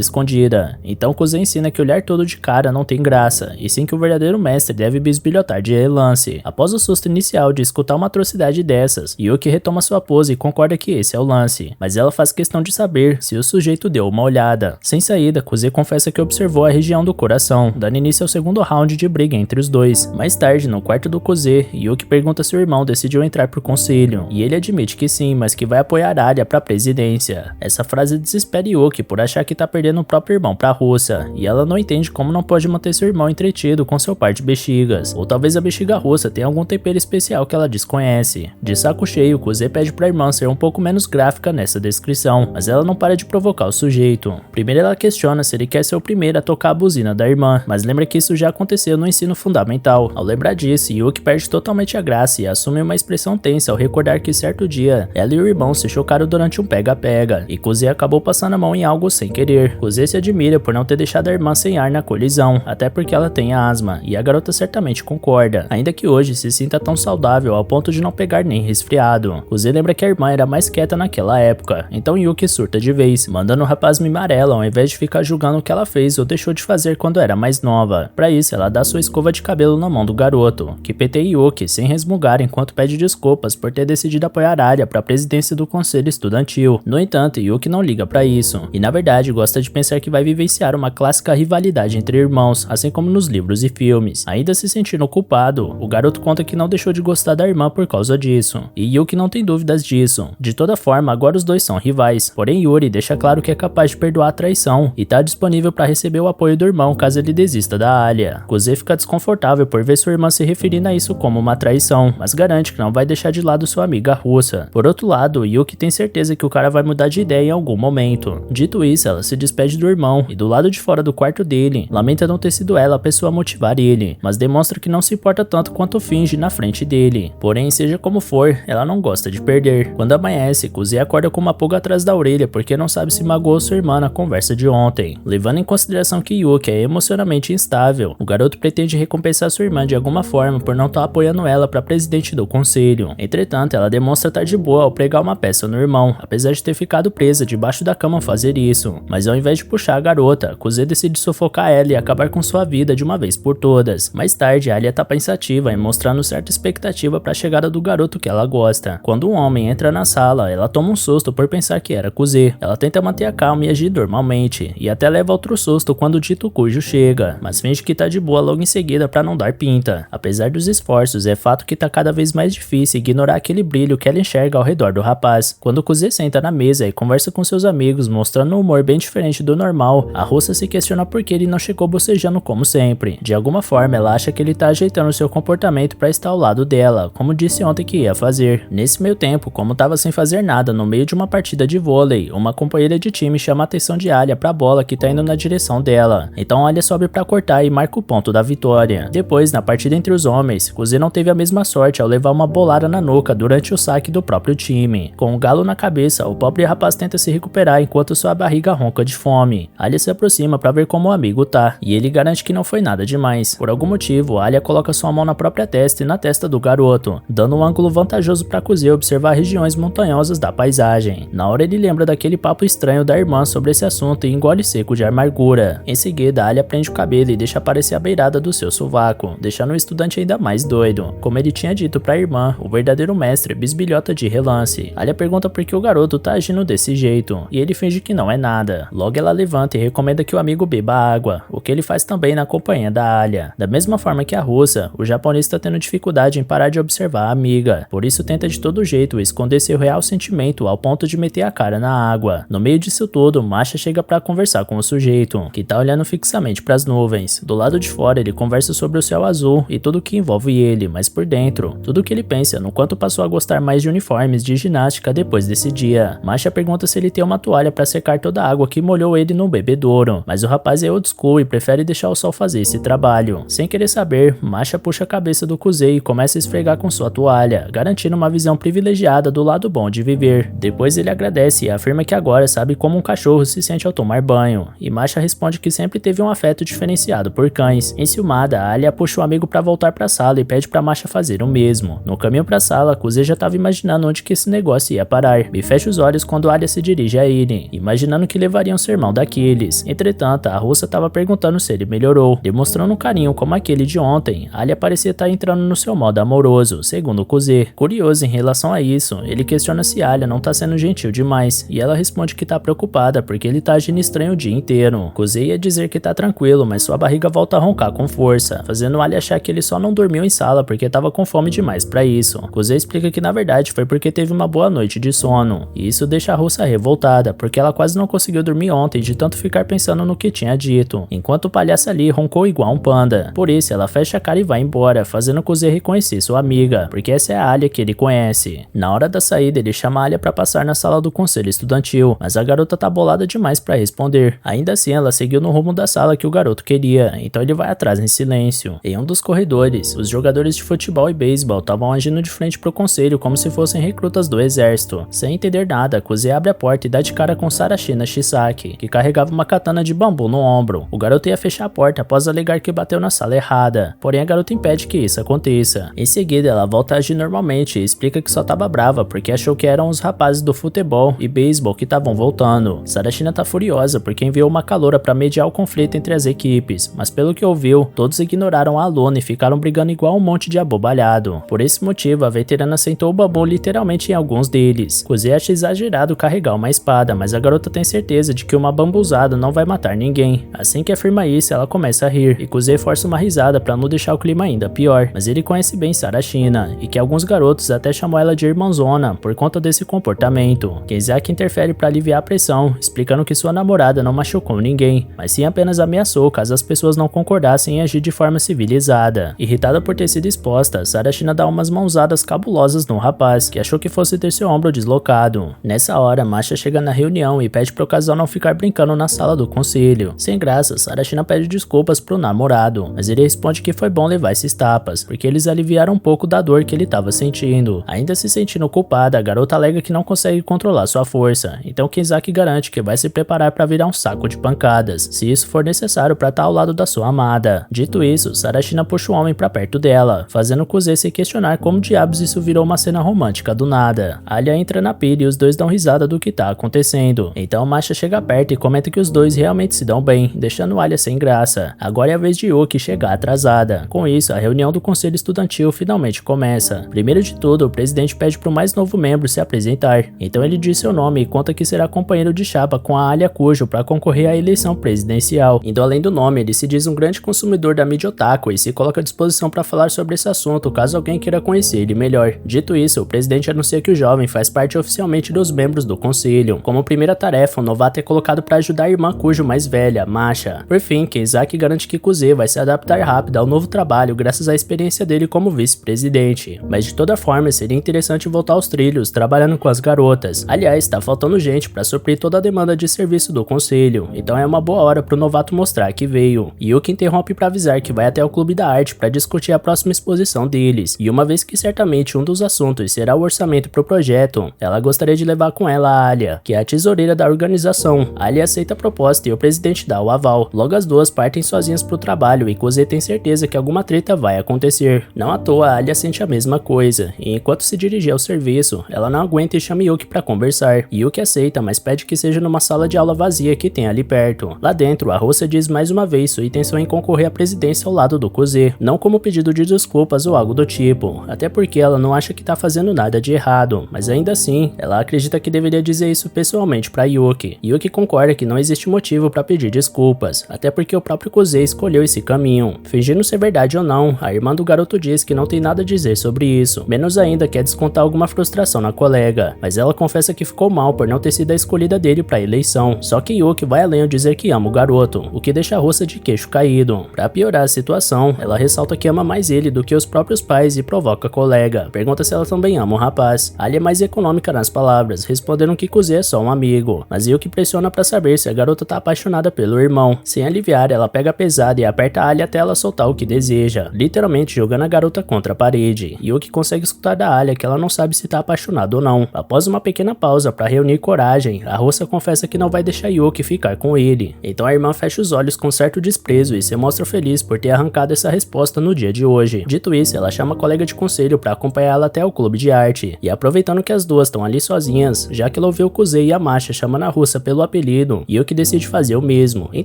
escondida, então Kuze ensina que olhar todo de cara não tem graça, e sim que o verdadeiro mestre deve bisbilhotar de relance. Após o susto inicial de escutar uma atrocidade dessas, Yuki retoma sua pose e concorda que esse é o lance, mas ela faz questão de saber se o sujeito deu uma olhada. Sem saída, Kuze confessa que observou a região do coração, dando início ao segundo round de briga entre os dois. Mais tarde, no quarto do Kuze, Yuki pergunta se o irmão decidiu entrar pro conselho, e ele admite que sim, mas que vai apoiar Arya pra presidência. Essa frase desespera Yuki por achar que tá perdendo o próprio irmão pra russa, e ela não entende como não pode manter seu irmão entretido com seu par de bexigas, ou talvez a bexiga russa tenha algum tempero especial que ela desconhece. De saco cheio, Kuze pede pra irmã ser um pouco menos gráfica nessa descrição, mas ela não para de provocar o sujeito. Primeiro ela questiona se ele quer ser o primeiro a tocar a buzina da irmã, mas lembra que isso já aconteceu no ensino fundamental. Ao lembrar disso, Yuki perde totalmente a graça e assume uma expressão tensa ao recordar que certo dia, ela e o irmão se chocaram durante um pega-pega, e Kuze acabou passando a mão em algo sem querer. Kuze se admira por não ter deixado a irmã sem ar na colisão, até porque ela tem asma, e a garota certamente concorda, ainda que hoje se sinta tão saudável ao ponto de não pegar nem resfriado. Kuze lembra que a irmã era mais quieta naquela época, então Yuki surta de vez, mandando o rapaz mimar ela ao invés de ficar julgando o que ela fez ou deixou de fazer quando era mais nova. Pra isso, ela dá sua escova de cabelo na mão do garoto, que peteia Yuki sem resmungar enquanto pede desculpas por ter decidido apoiar Arya pra presidência do conselho estudantil. No entanto, Yuki não liga pra isso, e na verdade gosta de pensar que vai vivenciar uma clássica rivalidade entre irmãos, assim como nos livros e filmes. Ainda se sentindo culpado, o garoto conta que não deixou de gostar da irmã por causa disso, e Yuki não tem dúvidas disso. De toda forma, agora os dois são rivais, porém Yuri deixa claro que é capaz de perdoar a traição e tá disponível para receber o apoio do irmão caso ele desista da Alia. Kuze fica desconfortável por ver sua irmã se referindo a isso como uma traição, mas garante que não vai deixar de lado sua amiga russa. Por outro lado, Yuki tem certeza que o cara vai mudar de ideia em algum momento. Dito isso, ela se despede do irmão e do lado de fora do quarto dele, lamenta não ter sido ela a pessoa a motivar ele, mas demonstra que não se importa tanto quanto finge na frente dele. Porém, seja como for, ela não gosta de perder. Quando amanhece, Kuze acorda com uma pulga atrás da orelha porque não sabe se magoou sua irmã na conversa de ontem. Levando em consideração que Yuki é emocionalmente instável, o garoto pretende recompensar sua irmã de alguma forma por não estar apoiando ela para presidente do conselho. Entretanto, ela demonstra estar de boa ao pregar uma peça no irmão, apesar de ter ficado presa debaixo da cama ao fazer isso. Mas ao invés de puxar a garota, Kuze decide sufocar ela e acabar com sua vida de uma vez por todas. Mais tarde, a Alia tá pensativa e mostrando certa expectativa para a chegada do garoto que ela gosta. Quando um homem entra na sala, ela toma um susto por pensar que era Kuze. Ela tenta manter a calma e agir normalmente, e até leva outro susto quando o dito cujo chega, mas finge que tá de boa logo em seguida para não dar pinta. Apesar dos esforços, é fato que tá cada vez mais difícil ignorar aquele brilho que ela enxerga ao redor do rapaz. Quando Kuze senta na mesa e conversa com seus amigos, mostrando um humor bem diferente do normal, a russa se questiona por que ele não chegou bocejando como sempre. De alguma forma, ela acha que ele tá ajeitando seu comportamento para estar ao lado dela, como disse ontem que ia fazer. Nesse meio tempo, como tava sem fazer nada no meio de uma partida de vôlei, uma companheira de time chama a atenção de Alia pra bola que tá indo na direção dela. Então Alia sobe pra cortar e marca o ponto da vitória. Depois, na partida entre os homens, Kuze não teve a mesma sorte ao levar uma bolada na nuca durante o saque do próprio time. Com o galo na cabeça, o pobre rapaz tenta se recuperar enquanto sua barriga ronca de fome. Alia se aproxima pra ver como o amigo tá, e ele garante que não foi nada demais. Por algum motivo, Alia coloca sua mão na própria testa e na testa do garoto, dando um ângulo vantajoso pra Kuze observar regiões montanhosas da paisagem. Na hora ele lembra daquele papo estranho da irmã sobre esse assunto e engole seco de amargura. Em seguida, Alia prende o cabelo e deixa aparecer a beirada do seu sovaco, deixando o estudante ainda mais doido. Como ele tinha dito pra irmã, o verdadeiro mestre bisbilhota de relance. Alia pergunta por que o garoto tá agindo desse jeito, e ele finge que não é nada. Logo ela levanta e recomenda que o amigo beba água, o que ele faz também na companhia da Alia. Da mesma forma que a russa, o japonês está tendo dificuldade em parar de observar a amiga, por isso tenta de todo jeito esconder seu real sentimento ao ponto de meter a cara na água. No meio disso tudo, Masha chega pra conversar com o sujeito, que tá olhando fixamente pras nuvens. Do lado de fora ele conversa sobre o céu azul e tudo que envolve ele, mas por dentro, tudo que ele pensa no quanto passou a gostar mais de uniformes de ginástica depois desse dia. Masha pergunta se ele tem uma toalha pra secar toda a água que molhou ele no bebedouro, mas o rapaz é old school e prefere deixar o sol fazer esse trabalho. Sem querer saber, Masha puxa a cabeça do Kuze e começa a esfregar com sua toalha, garantindo uma visão privilegiada do lado bom de viver. Depois ele agradece e afirma que agora sabe como um cachorro se sente ao tomar banho, e Masha responde que sempre teve um afeto diferenciado por cães. Enciumada, Alia puxa o amigo pra voltar pra sala e pede pra Masha fazer o mesmo. No caminho pra sala, Kuze já tava imaginando onde que esse negócio ia parar. E fecha os olhos quando Alia se dirige a ele, imaginando que levaria um sermão daqueles. Entretanto, a russa tava perguntando se ele melhorou, demonstrando um carinho como aquele de ontem. Alia parecia estar entrando no seu modo amoroso, segundo Kuze. Curioso em relação a isso, ele questiona se Alia não tá sendo gentil demais, e ela responde que tá preocupada porque ele tá agindo estranho o dia inteiro. Kuze ia dizer que tá tranquilo, mas sua barriga volta a roncar com força, fazendo Alia achar que ele só não dormiu em sala porque tava com fome demais pra isso. Kuze explica que na verdade foi porque teve uma boa noite de sono, e isso deixa a russa revoltada, porque ela quase não conseguiu dormir ontem de tanto ficar pensando no que tinha dito, enquanto o palhaço ali roncou igual um panda. Por isso ela fecha a cara e vai embora, fazendo Kuze reconhecer sua amiga, porque essa é a Alia que ele conhece. Na hora da saída ele chama a Alia pra passar na sala do conselho estudantil, mas a garota tá bolada demais pra responder. Ainda assim ela seguiu no rumo da sala que o garoto queria, então ele vai atrás em silêncio. Em um dos corredores, os jogadores de futebol e beisebol estavam agindo de frente pro conselho como se fossem recrutas do exército. Sem entender nada, Kuze abre a porta e dá de cara com Sarashina Shisaki, que carregava uma katana de bambu no ombro. O garoto ia fechar a porta após alegar que bateu na sala errada, porém a garota impede que isso aconteça. Em seguida ela volta a agir normalmente e explica que só tava brava porque achou que eram os rapazes do futebol e beisebol que estavam voltando. Sarashina tá furiosa porque enviou uma caloura pra mediar o conflito entre as equipes, mas pelo que ouviu, todos ignoraram a aluna e ficaram brigando igual um monte de abobalhado. Por esse motivo, a veterana sentou o bambu literalmente em alguns deles. Kuze acha exagerado carregar uma espada, mas a garota tem certeza de que uma bambuzada não vai matar ninguém. Assim que afirma isso, ela começa a rir, e Kuze força uma risada pra não deixar o clima ainda pior, mas ele conhece bem Sarashina, e que alguns garotos até chamam ela de irmãzona por conta desse comportamento. Keizaki interfere pra aliviar a pressão, explicando que sua namorada não machucou ninguém, mas sim apenas ameaçou caso as pessoas não concordassem em agir de forma civilizada. Irritada por ter sido exposta, Sarashina dá umas mãozadas cabulosas no rapaz, que achou que fosse ter seu ombro deslocado. Nessa hora, Masha chega na reunião e pede pro casal não ficar brincando na sala do conselho. Sem graça, Sarashina pede desculpas pro namorado, mas ele responde que foi bom levar esses tapas, porque eles aliviaram um pouco da dor que ele estava sentindo. Ainda se sentindo culpada, a garota alega que não consegue controlar sua força, então Keizaki garante que vai se preparar para virar um saco de pancadas, se isso for necessário para estar ao lado da sua amada. Dito isso, Sarashina puxa o homem para perto dela, fazendo Kuze se questionar como diabos isso virou uma cena romântica do nada. Alia entra na pilha e os dois dão risada do que tá acontecendo. Então Masha chega perto e comenta que os dois realmente se dão bem, deixando Alia sem graça. Agora é a vez de Yuki chegar atrasada. Com isso, a reunião do conselho estudantil finalmente começa. Primeiro de tudo, o presidente pede pro mais novo membro se apresentar. Então ele diz seu nome e conta que será companheiro de chapa com a Alia Kujo para concorrer à eleição presidencial. Indo além do nome, ele se diz um grande consumidor da mídia otaku e se coloca à disposição para falar sobre esse assunto caso alguém queira conhecer ele melhor. Dito isso, o presidente anuncia que o jovem faz parte oficialmente dos membros do conselho. Como primeira tarefa, o novato é colocado para ajudar a irmã Kujo mais velha, Masha. Por fim, Keizaki garante que Kuze vai se adaptar rápido ao novo trabalho graças à experiência dele como vice-presidente. Mas de toda forma, seria interessante voltar aos trilhos, trabalhando com as garotas. Aliás, tá faltando gente para suprir toda a demanda de serviço do conselho, então é uma boa hora pro novato mostrar que veio. Yuki interrompe para avisar que vai até o Clube da Arte para discutir a próxima exposição deles, e uma vez que certamente um dos assuntos será o orçamento pro projeto, ela gostaria de levar com ela a Alia, que é a tesoureira da organização. Alia aceita a proposta e o presidente dá o aval. Logo as duas partem sozinhas pro trabalho e Kuze tem certeza que alguma treta vai acontecer. Não à toa, a Alia sente a mesma coisa, e enquanto se dirigia ao serviço, ela não aguenta e chama Yuki para conversar. Yuki aceita, mas pede que seja numa sala de aula vazia que tem ali perto. Lá dentro, a russa diz mais uma vez sua intenção em concorrer à presidência ao lado do Kuze, não como pedido de desculpas ou algo do tipo, até porque ela não acha que tá fazendo nada de errado, mas ainda assim, ela acredita que deveria dizer isso pessoalmente para Yuki. Yuki concorda que não existe motivo para pedir desculpas, até porque o próprio Kuze escolheu esse caminho. Fingindo ser verdade ou não, a irmã do garoto diz que não tem nada a dizer sobre isso, menos ainda quer descontar alguma frustração na colega, mas ela confessa que ficou mal por não ter sido a escolhida dele para a eleição. Só que Yuki vai além ao dizer que ama o garoto, o que deixa a russa de queixo caído. Para piorar a situação, ela ressalta que ama mais ele do que os próprios pais e provoca a colega. Pergunta se ela também ama o rapaz. Ali é mais econômica nas palavras, respondendo que Kuze é só um amigo, mas Yuki pressiona para saber se a garota tá apaixonada pelo irmão. Sem aliviar, ela pega pesada e aperta a Alia até ela soltar o que deseja, literalmente jogando a garota contra a parede. Yuki consegue escutar da Alia que ela não sabe se tá apaixonada ou não. Após uma pequena pausa para reunir coragem, a russa confessa que não vai deixar Yuki ficar com ele. Então a irmã fecha os olhos com certo desprezo e se mostra feliz por ter arrancado essa resposta no dia de hoje. Dito isso, ela chama chama a colega de conselho para acompanhar ela até o clube de arte. E aproveitando que as duas estão ali sozinhas, já que ela ouviu o Kuzei e a Masha chamando a russa pelo apelido, Yuki decide fazer o mesmo. Em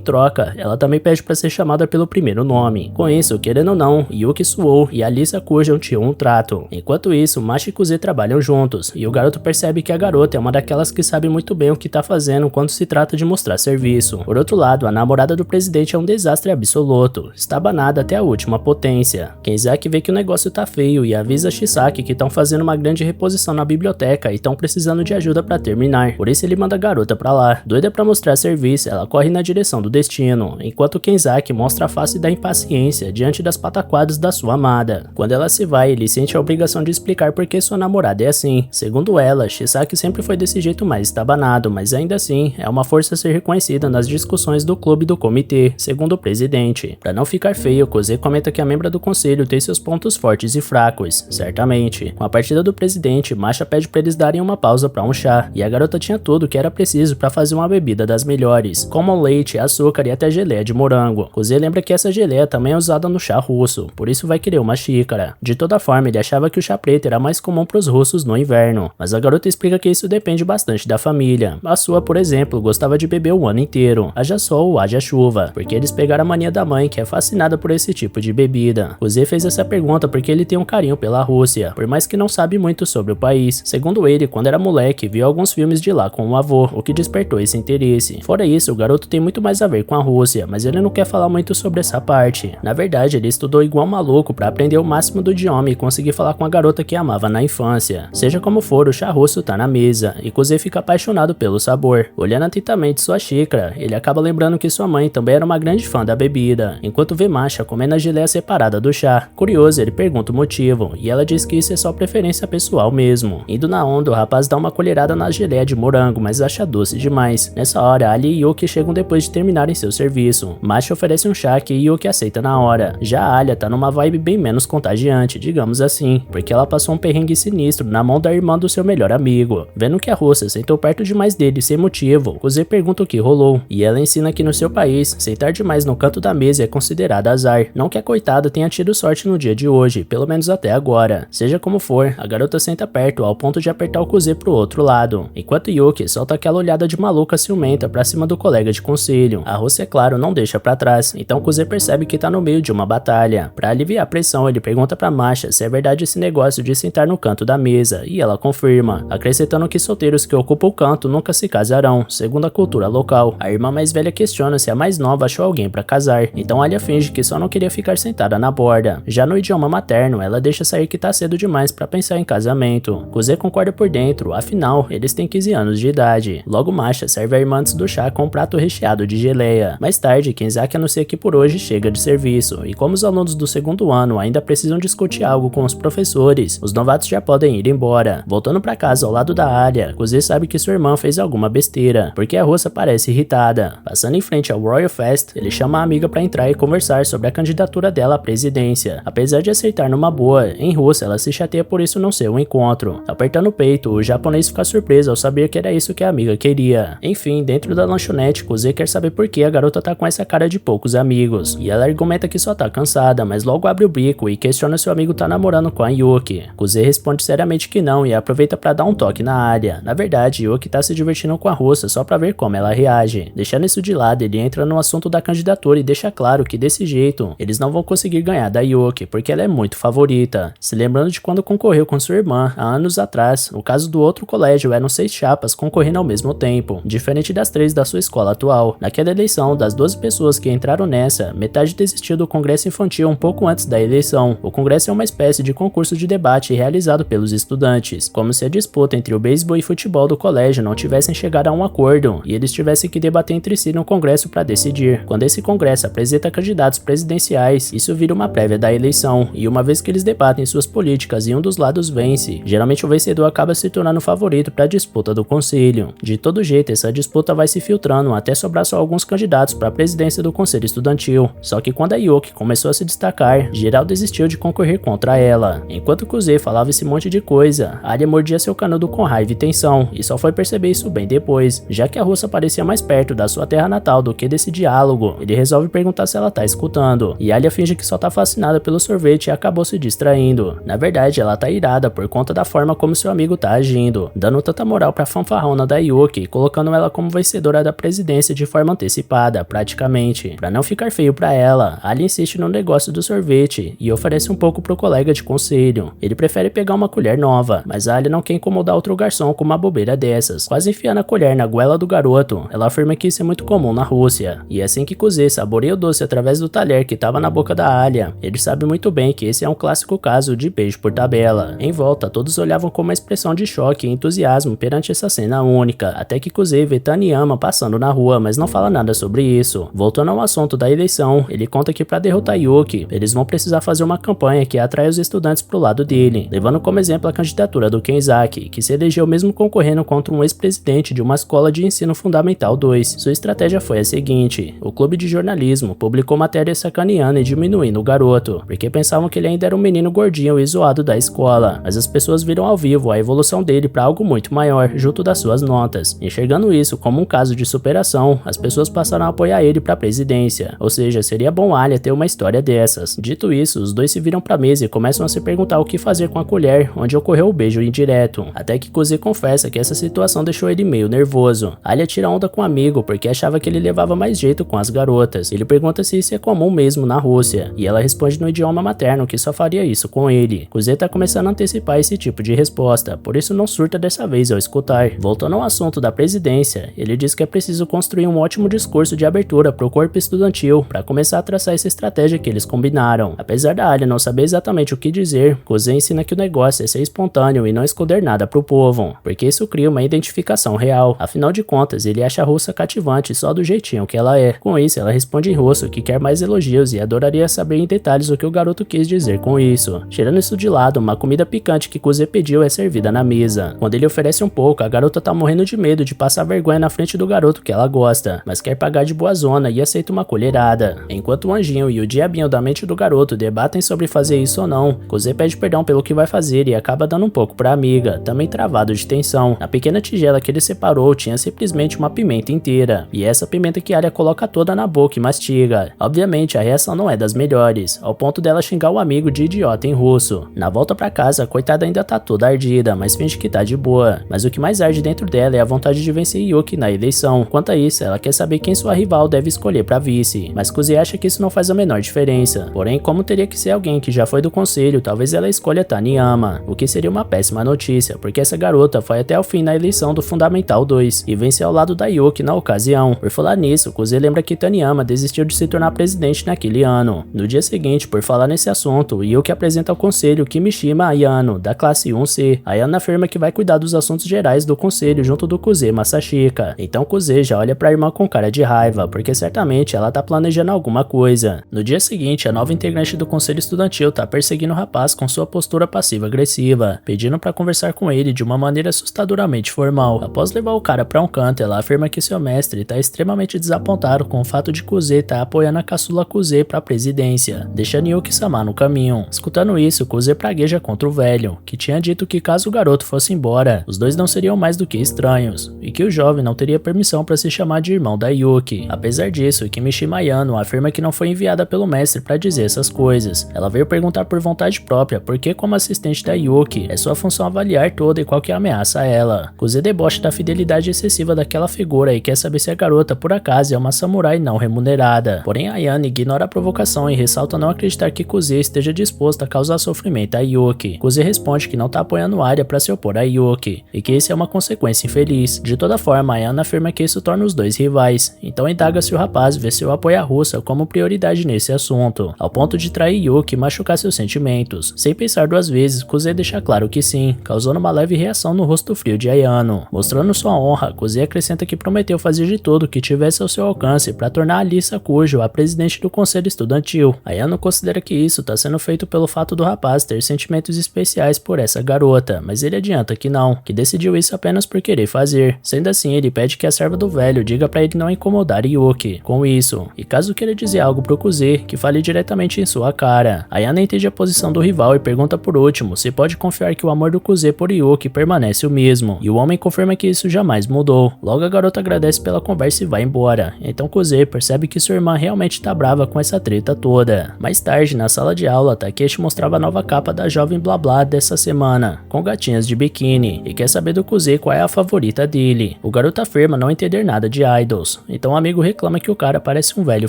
troca, ela também pede para ser chamada pelo primeiro nome. Com isso, querendo ou não, Yuki suou e a Alisa Kujon tinham um trato. Enquanto isso, Masha e Kuzei trabalham juntos, e o garoto percebe que a garota é uma daquelas que sabe muito bem o que tá fazendo quando se trata de mostrar serviço. Por outro lado, a namorada do presidente é um desastre absoluto, está banada até a última potência. Kenzaki vê que o negócio tá feio e avisa Shisaki que estão fazendo uma grande reposição na biblioteca e estão precisando de ajuda para terminar. Por isso ele manda a garota pra lá. Doida pra mostrar serviço, ela corre na direção do destino, enquanto Kenzaki mostra a face da impaciência diante das pataquadas da sua amada. Quando ela se vai, ele sente a obrigação de explicar por que sua namorada é assim. Segundo ela, Shisaki sempre foi desse jeito mais estabanado, mas ainda assim é uma força a ser reconhecida nas discussões do clube do comitê, segundo o presidente. Pra não ficar feio, Kuzei comenta que a membra do conselho tem seus pontos fortes e fracos, certamente. Com a partida do presidente, Masha pede pra eles darem uma pausa pra um chá, e a garota tinha tudo o que era preciso pra fazer uma bebida das melhores, como leite, açúcar e até geleia de morango. Kuzei lembra que essa geleia também é usada no chá russo, por isso vai querer uma xícara. De toda forma, ele achava que o chá preto era mais comum pros russos no inverno, mas a garota explica que isso depende bastante da família. A sua, por exemplo, gostava de beber o ano inteiro, haja sol ou haja chuva, porque eles pegaram a mania da mãe, que é fascinada por esse tipo de bebida. Kuzei fez essa pergunta porque ele tem um carinho pela Rússia, por mais que não sabe muito sobre o país. Segundo ele, quando era moleque, viu alguns filmes de lá com o avô, o que despertou esse interesse. Fora isso, o garoto tem muito mais a ver com a Rússia, mas ele não quer falar muito sobre essa parte. Na verdade, ele estudou igual maluco para aprender o máximo do idioma e conseguir falar com a garota que amava na infância. Seja como for, o chá russo tá na mesa, e Kuzei fica apaixonado pelo sabor. Olhando atentamente sua xícara, ele acaba lembrando que sua mãe também era uma grande fã da bebida, enquanto vê Masha comendo a geleia separada do chá. Curioso, ele pergunta o motivo, e ela diz que isso é só preferência pessoal mesmo. Indo na onda, o rapaz dá uma colherada na geleia de morango, mas acha doce demais. Nessa hora, Ali e Yuki chegam depois de terminarem seu serviço. Masha oferece um chá que Yuki aceita na hora. Já a Alia tá numa vibe bem menos contagiante, digamos assim, porque ela passou um perrengue sinistro na mão da irmã do seu melhor amigo. Vendo que a russa sentou perto demais dele sem motivo, Kuzei pergunta o que rolou, e ela ensina que no seu país, sentar demais no canto da mesa é considerado azar. Não que a coitada tenha tido sorte no dia de hoje, pelo menos até agora. Seja como for, a garota senta perto ao ponto de apertar o Kuzei pro outro lado, enquanto Yuki solta aquela olhada de maluca ciumenta pra cima do colega de conselho. A russa, é claro, não deixa pra trás, então Kuzei percebe que tá no meio de uma batalha. Pra aliviar a pressão, ele pergunta pra Masha se é verdade esse negócio de sentar no canto da mesa, e ela confirma, acrescentando que solteiros que ocupam o canto nunca se casarão, segundo a cultura local. A irmã mais velha questiona se a mais nova achou alguém pra casar, então Alia finge que só não queria ficar sentada na borda. Já no idioma materno, ela deixa sair que tá cedo demais pra pensar em casamento. Kuzei concorda por dentro, afinal, eles têm 15 anos de idade. Logo Masha serve a irmã antes do chá com um prato recheado de geleia. Mais tarde, Kenzaki anuncia que por hoje chega de serviço, e como os alunos do segundo ano ainda precisam discutir algo com os professores, os novatos já podem ir embora. Voltando pra casa ao lado da Alia, Kuzei sabe que sua irmã fez alguma besteira, porque a russa parece irritada. Passando em frente ao Royal Fest, ele chama a amiga pra entrar e conversar sobre a candidatura dela à presidência. Apesar de aceitar numa boa, em Rússia ela se chateia por isso não ser um encontro. Apertando o peito, o japonês fica surpreso ao saber que era isso que a amiga queria. Enfim, dentro da lanchonete, Kuzei quer saber por que a garota tá com essa cara de poucos amigos, e ela argumenta que só tá cansada, mas logo abre o bico e questiona se o amigo tá namorando com a Yuki. Kuzei responde seriamente que não e aproveita pra dar um toque na área. Na verdade, Yuki tá se divertindo com a russa só pra ver como ela reage. Deixando isso de lado, ele entra no assunto da candidatura e deixa claro que desse jeito, eles não vão conseguir ganhar da Yuki, porque ela é muito favorita. Se lembrando de quando concorreu com sua irmã, há anos atrás, no caso do outro colégio eram 6 chapas concorrendo ao mesmo tempo, diferente das 3 da sua escola atual. Naquela eleição, das 12 pessoas que entraram nessa, metade desistiu do congresso infantil um pouco antes da eleição. O congresso é uma espécie de concurso de debate realizado pelos estudantes, como se a disputa entre o beisebol e futebol do colégio não tivessem chegado a um acordo, e eles tivessem que debater entre si no congresso para decidir. Quando esse congresso apresenta candidatos presidenciais, isso vira uma prévia da eleição, e uma vez que eles debatem suas políticas e um dos lados vence, geralmente o vencedor acaba se tornando o favorito para a disputa do conselho. De todo jeito, essa disputa vai se filtrando até sobrar só alguns candidatos para a presidência do conselho estudantil. Só que quando a Yuki começou a se destacar, geral desistiu de concorrer contra ela. Enquanto Kuzei falava esse monte de coisa, Alia mordia seu canudo com raiva e tensão, e só foi perceber isso bem depois. Já que a russa parecia mais perto da sua terra natal do que desse diálogo, ele resolve perguntar se ela tá escutando, e Alia finge que só tá fascinada pelo sorvete e a acabou se distraindo. Na verdade, ela tá irada por conta da forma como seu amigo tá agindo, dando tanta moral pra fanfarrona da Yuki, colocando ela como vencedora da presidência de forma antecipada, praticamente. Pra não ficar feio pra ela, Ali insiste no negócio do sorvete e oferece um pouco pro colega de conselho. Ele prefere pegar uma colher nova, mas a Ali não quer incomodar outro garçom com uma bobeira dessas, quase enfiando a colher na goela do garoto. Ela afirma que isso é muito comum na Rússia, e assim que Kuze saboreia o doce através do talher que tava na boca da Alia, ele sabe muito bem que esse é um clássico caso de beijo por tabela. Em volta, todos olhavam com uma expressão de choque e entusiasmo perante essa cena única, até que Kuze vê Taniyama passando na rua, mas não fala nada sobre isso. Voltando ao assunto da eleição, ele conta que para derrotar Yuki, eles vão precisar fazer uma campanha que atrai os estudantes pro lado dele, levando como exemplo a candidatura do Kenzaki, que se elegeu mesmo concorrendo contra um ex-presidente de uma escola de ensino fundamental 2. Sua estratégia foi a seguinte: o clube de jornalismo publicou matérias sacaneando e diminuindo o garoto, porque pensavam que ele ainda era um menino gordinho e zoado da escola, mas as pessoas viram ao vivo a evolução dele para algo muito maior, junto das suas notas. Enxergando isso como um caso de superação, as pessoas passaram a apoiar ele para a presidência, ou seja, seria bom Alia ter uma história dessas. Dito isso, os dois se viram pra mesa e começam a se perguntar o que fazer com a colher, onde ocorreu o beijo indireto, até que Kuze confessa que essa situação deixou ele meio nervoso. Alia tira onda com o amigo porque achava que ele levava mais jeito com as garotas. Ele pergunta se isso é comum mesmo na Rússia, e ela responde no idioma materno que só faria isso com ele. Kuze tá começando a antecipar esse tipo de resposta, por isso não surta dessa vez ao escutar. Voltando ao assunto da presidência, ele diz que é preciso construir um ótimo discurso de abertura pro corpo estudantil para começar a traçar essa estratégia que eles combinaram. Apesar da Alia não saber exatamente o que dizer, Kuze ensina que o negócio é ser espontâneo e não esconder nada pro povo, porque isso cria uma identificação real. Afinal de contas, ele acha a russa cativante só do jeitinho que ela é. Com isso, ela responde em russo que quer mais elogios e adoraria saber em detalhes o que o garoto quis dizer com isso. Tirando isso de lado, uma comida picante que Kuze pediu é servida na mesa. Quando ele oferece um pouco, a garota tá morrendo de medo de passar vergonha na frente do garoto que ela gosta, mas quer pagar de boazona e aceita uma colherada. Enquanto o anjinho e o diabinho da mente do garoto debatem sobre fazer isso ou não, Kuze pede perdão pelo que vai fazer e acaba dando um pouco pra amiga, também travado de tensão. Na pequena tigela que ele separou tinha simplesmente uma pimenta inteira, e essa pimenta que Alia coloca toda na boca e mastiga. Obviamente a reação não é das melhores, ao ponto dela xingar o amigo de idiota em russo. Na volta pra casa, a coitada ainda tá toda ardida, mas finge que tá de boa. Mas o que mais arde dentro dela é a vontade de vencer Yuki na eleição. Quanto a isso, ela quer saber quem sua rival deve escolher pra vice, mas Kuze acha que isso não faz a menor diferença. Porém, como teria que ser alguém que já foi do conselho, talvez ela escolha Taniyama, o que seria uma péssima notícia, porque essa garota foi até o fim na eleição do Fundamental 2 e venceu ao lado da Yuki na ocasião. Por falar nisso, Kuze lembra que Taniyama desistiu de se tornar presidente naquele ano. No dia seguinte, por falar nesse assunto, Yuki apresenta ao conselho Kimishima Ayano, da classe 1C. Ayano afirma que vai cuidar dos assuntos gerais do conselho junto do Kuze Masashika. Então Kuze já olha pra irmã com cara de raiva, porque certamente ela tá planejando alguma coisa. No dia seguinte, a nova integrante do conselho estudantil tá perseguindo o rapaz com sua postura passiva-agressiva, pedindo pra conversar com ele de uma maneira assustadoramente formal. Após levar o cara pra um canto, ela afirma que seu mestre tá extremamente desapontado com o fato de Kuze tá apoiando a caçula Kuze pra presidência, deixando Yuki-sama no caminho. Escutando isso, Kuze pragueja contra o velho, que tinha dito que caso o garoto fosse embora, os dois não seriam mais do que estranhos, e que o jovem não teria permissão para se chamar de irmão da Yuki. Apesar disso, Kimishima Ayano afirma que não foi enviada pelo mestre para dizer essas coisas. Ela veio perguntar por vontade própria porque, como assistente da Yuki, é sua função avaliar toda e qualquer ameaça a ela. Kuze debocha da fidelidade excessiva daquela figura e quer saber se a garota por acaso é uma samurai não remunerada. Porém, Ayano ignora a provocação e ressalta não acreditar que Kuze esteja disposto a causar sofrimento a Yuki. Kuze responde que não tá apoiando Alia para se opor a Yuki, e que isso é uma consequência infeliz. De toda forma, Ayano afirma que isso torna os dois rivais, então indaga se o rapaz vê seu apoio à russa como prioridade nesse assunto, ao ponto de trair Yuki e machucar seus sentimentos. Sem pensar duas vezes, Kuze deixa claro que sim, causando uma leve reação no rosto frio de Ayano. Mostrando sua honra, Kuze acrescenta que prometeu fazer de tudo o que tivesse ao seu alcance para tornar Alisa Kujo a presidente do conselho estudantil. Ayano considera que isso está sendo feito pelo fato do rapaz ter sentimentos especiais por essa garota, mas ele adianta que não, que decidiu isso apenas por querer fazer. Sendo assim, ele pede que a serva do velho diga para ele não incomodar Yuki com isso, e caso queira dizer algo pro Kuze, que fale diretamente em sua cara. Ayano entende a posição do rival e pergunta por último se pode confiar que o amor do Kuze por Yuki permanece o mesmo, e o homem confirma que isso jamais mudou. Logo a garota agradece pela conversa e vai embora. Então Kuze percebe que sua irmã realmente tá brava com essa treta toda. Mais tarde, na sala de aula, aula, Takeshi mostrava a nova capa da Jovem Blá Blá dessa semana, com gatinhas de biquíni, e quer saber do Kuze qual é a favorita dele. O garoto afirma não entender nada de idols, então o amigo reclama que o cara parece um velho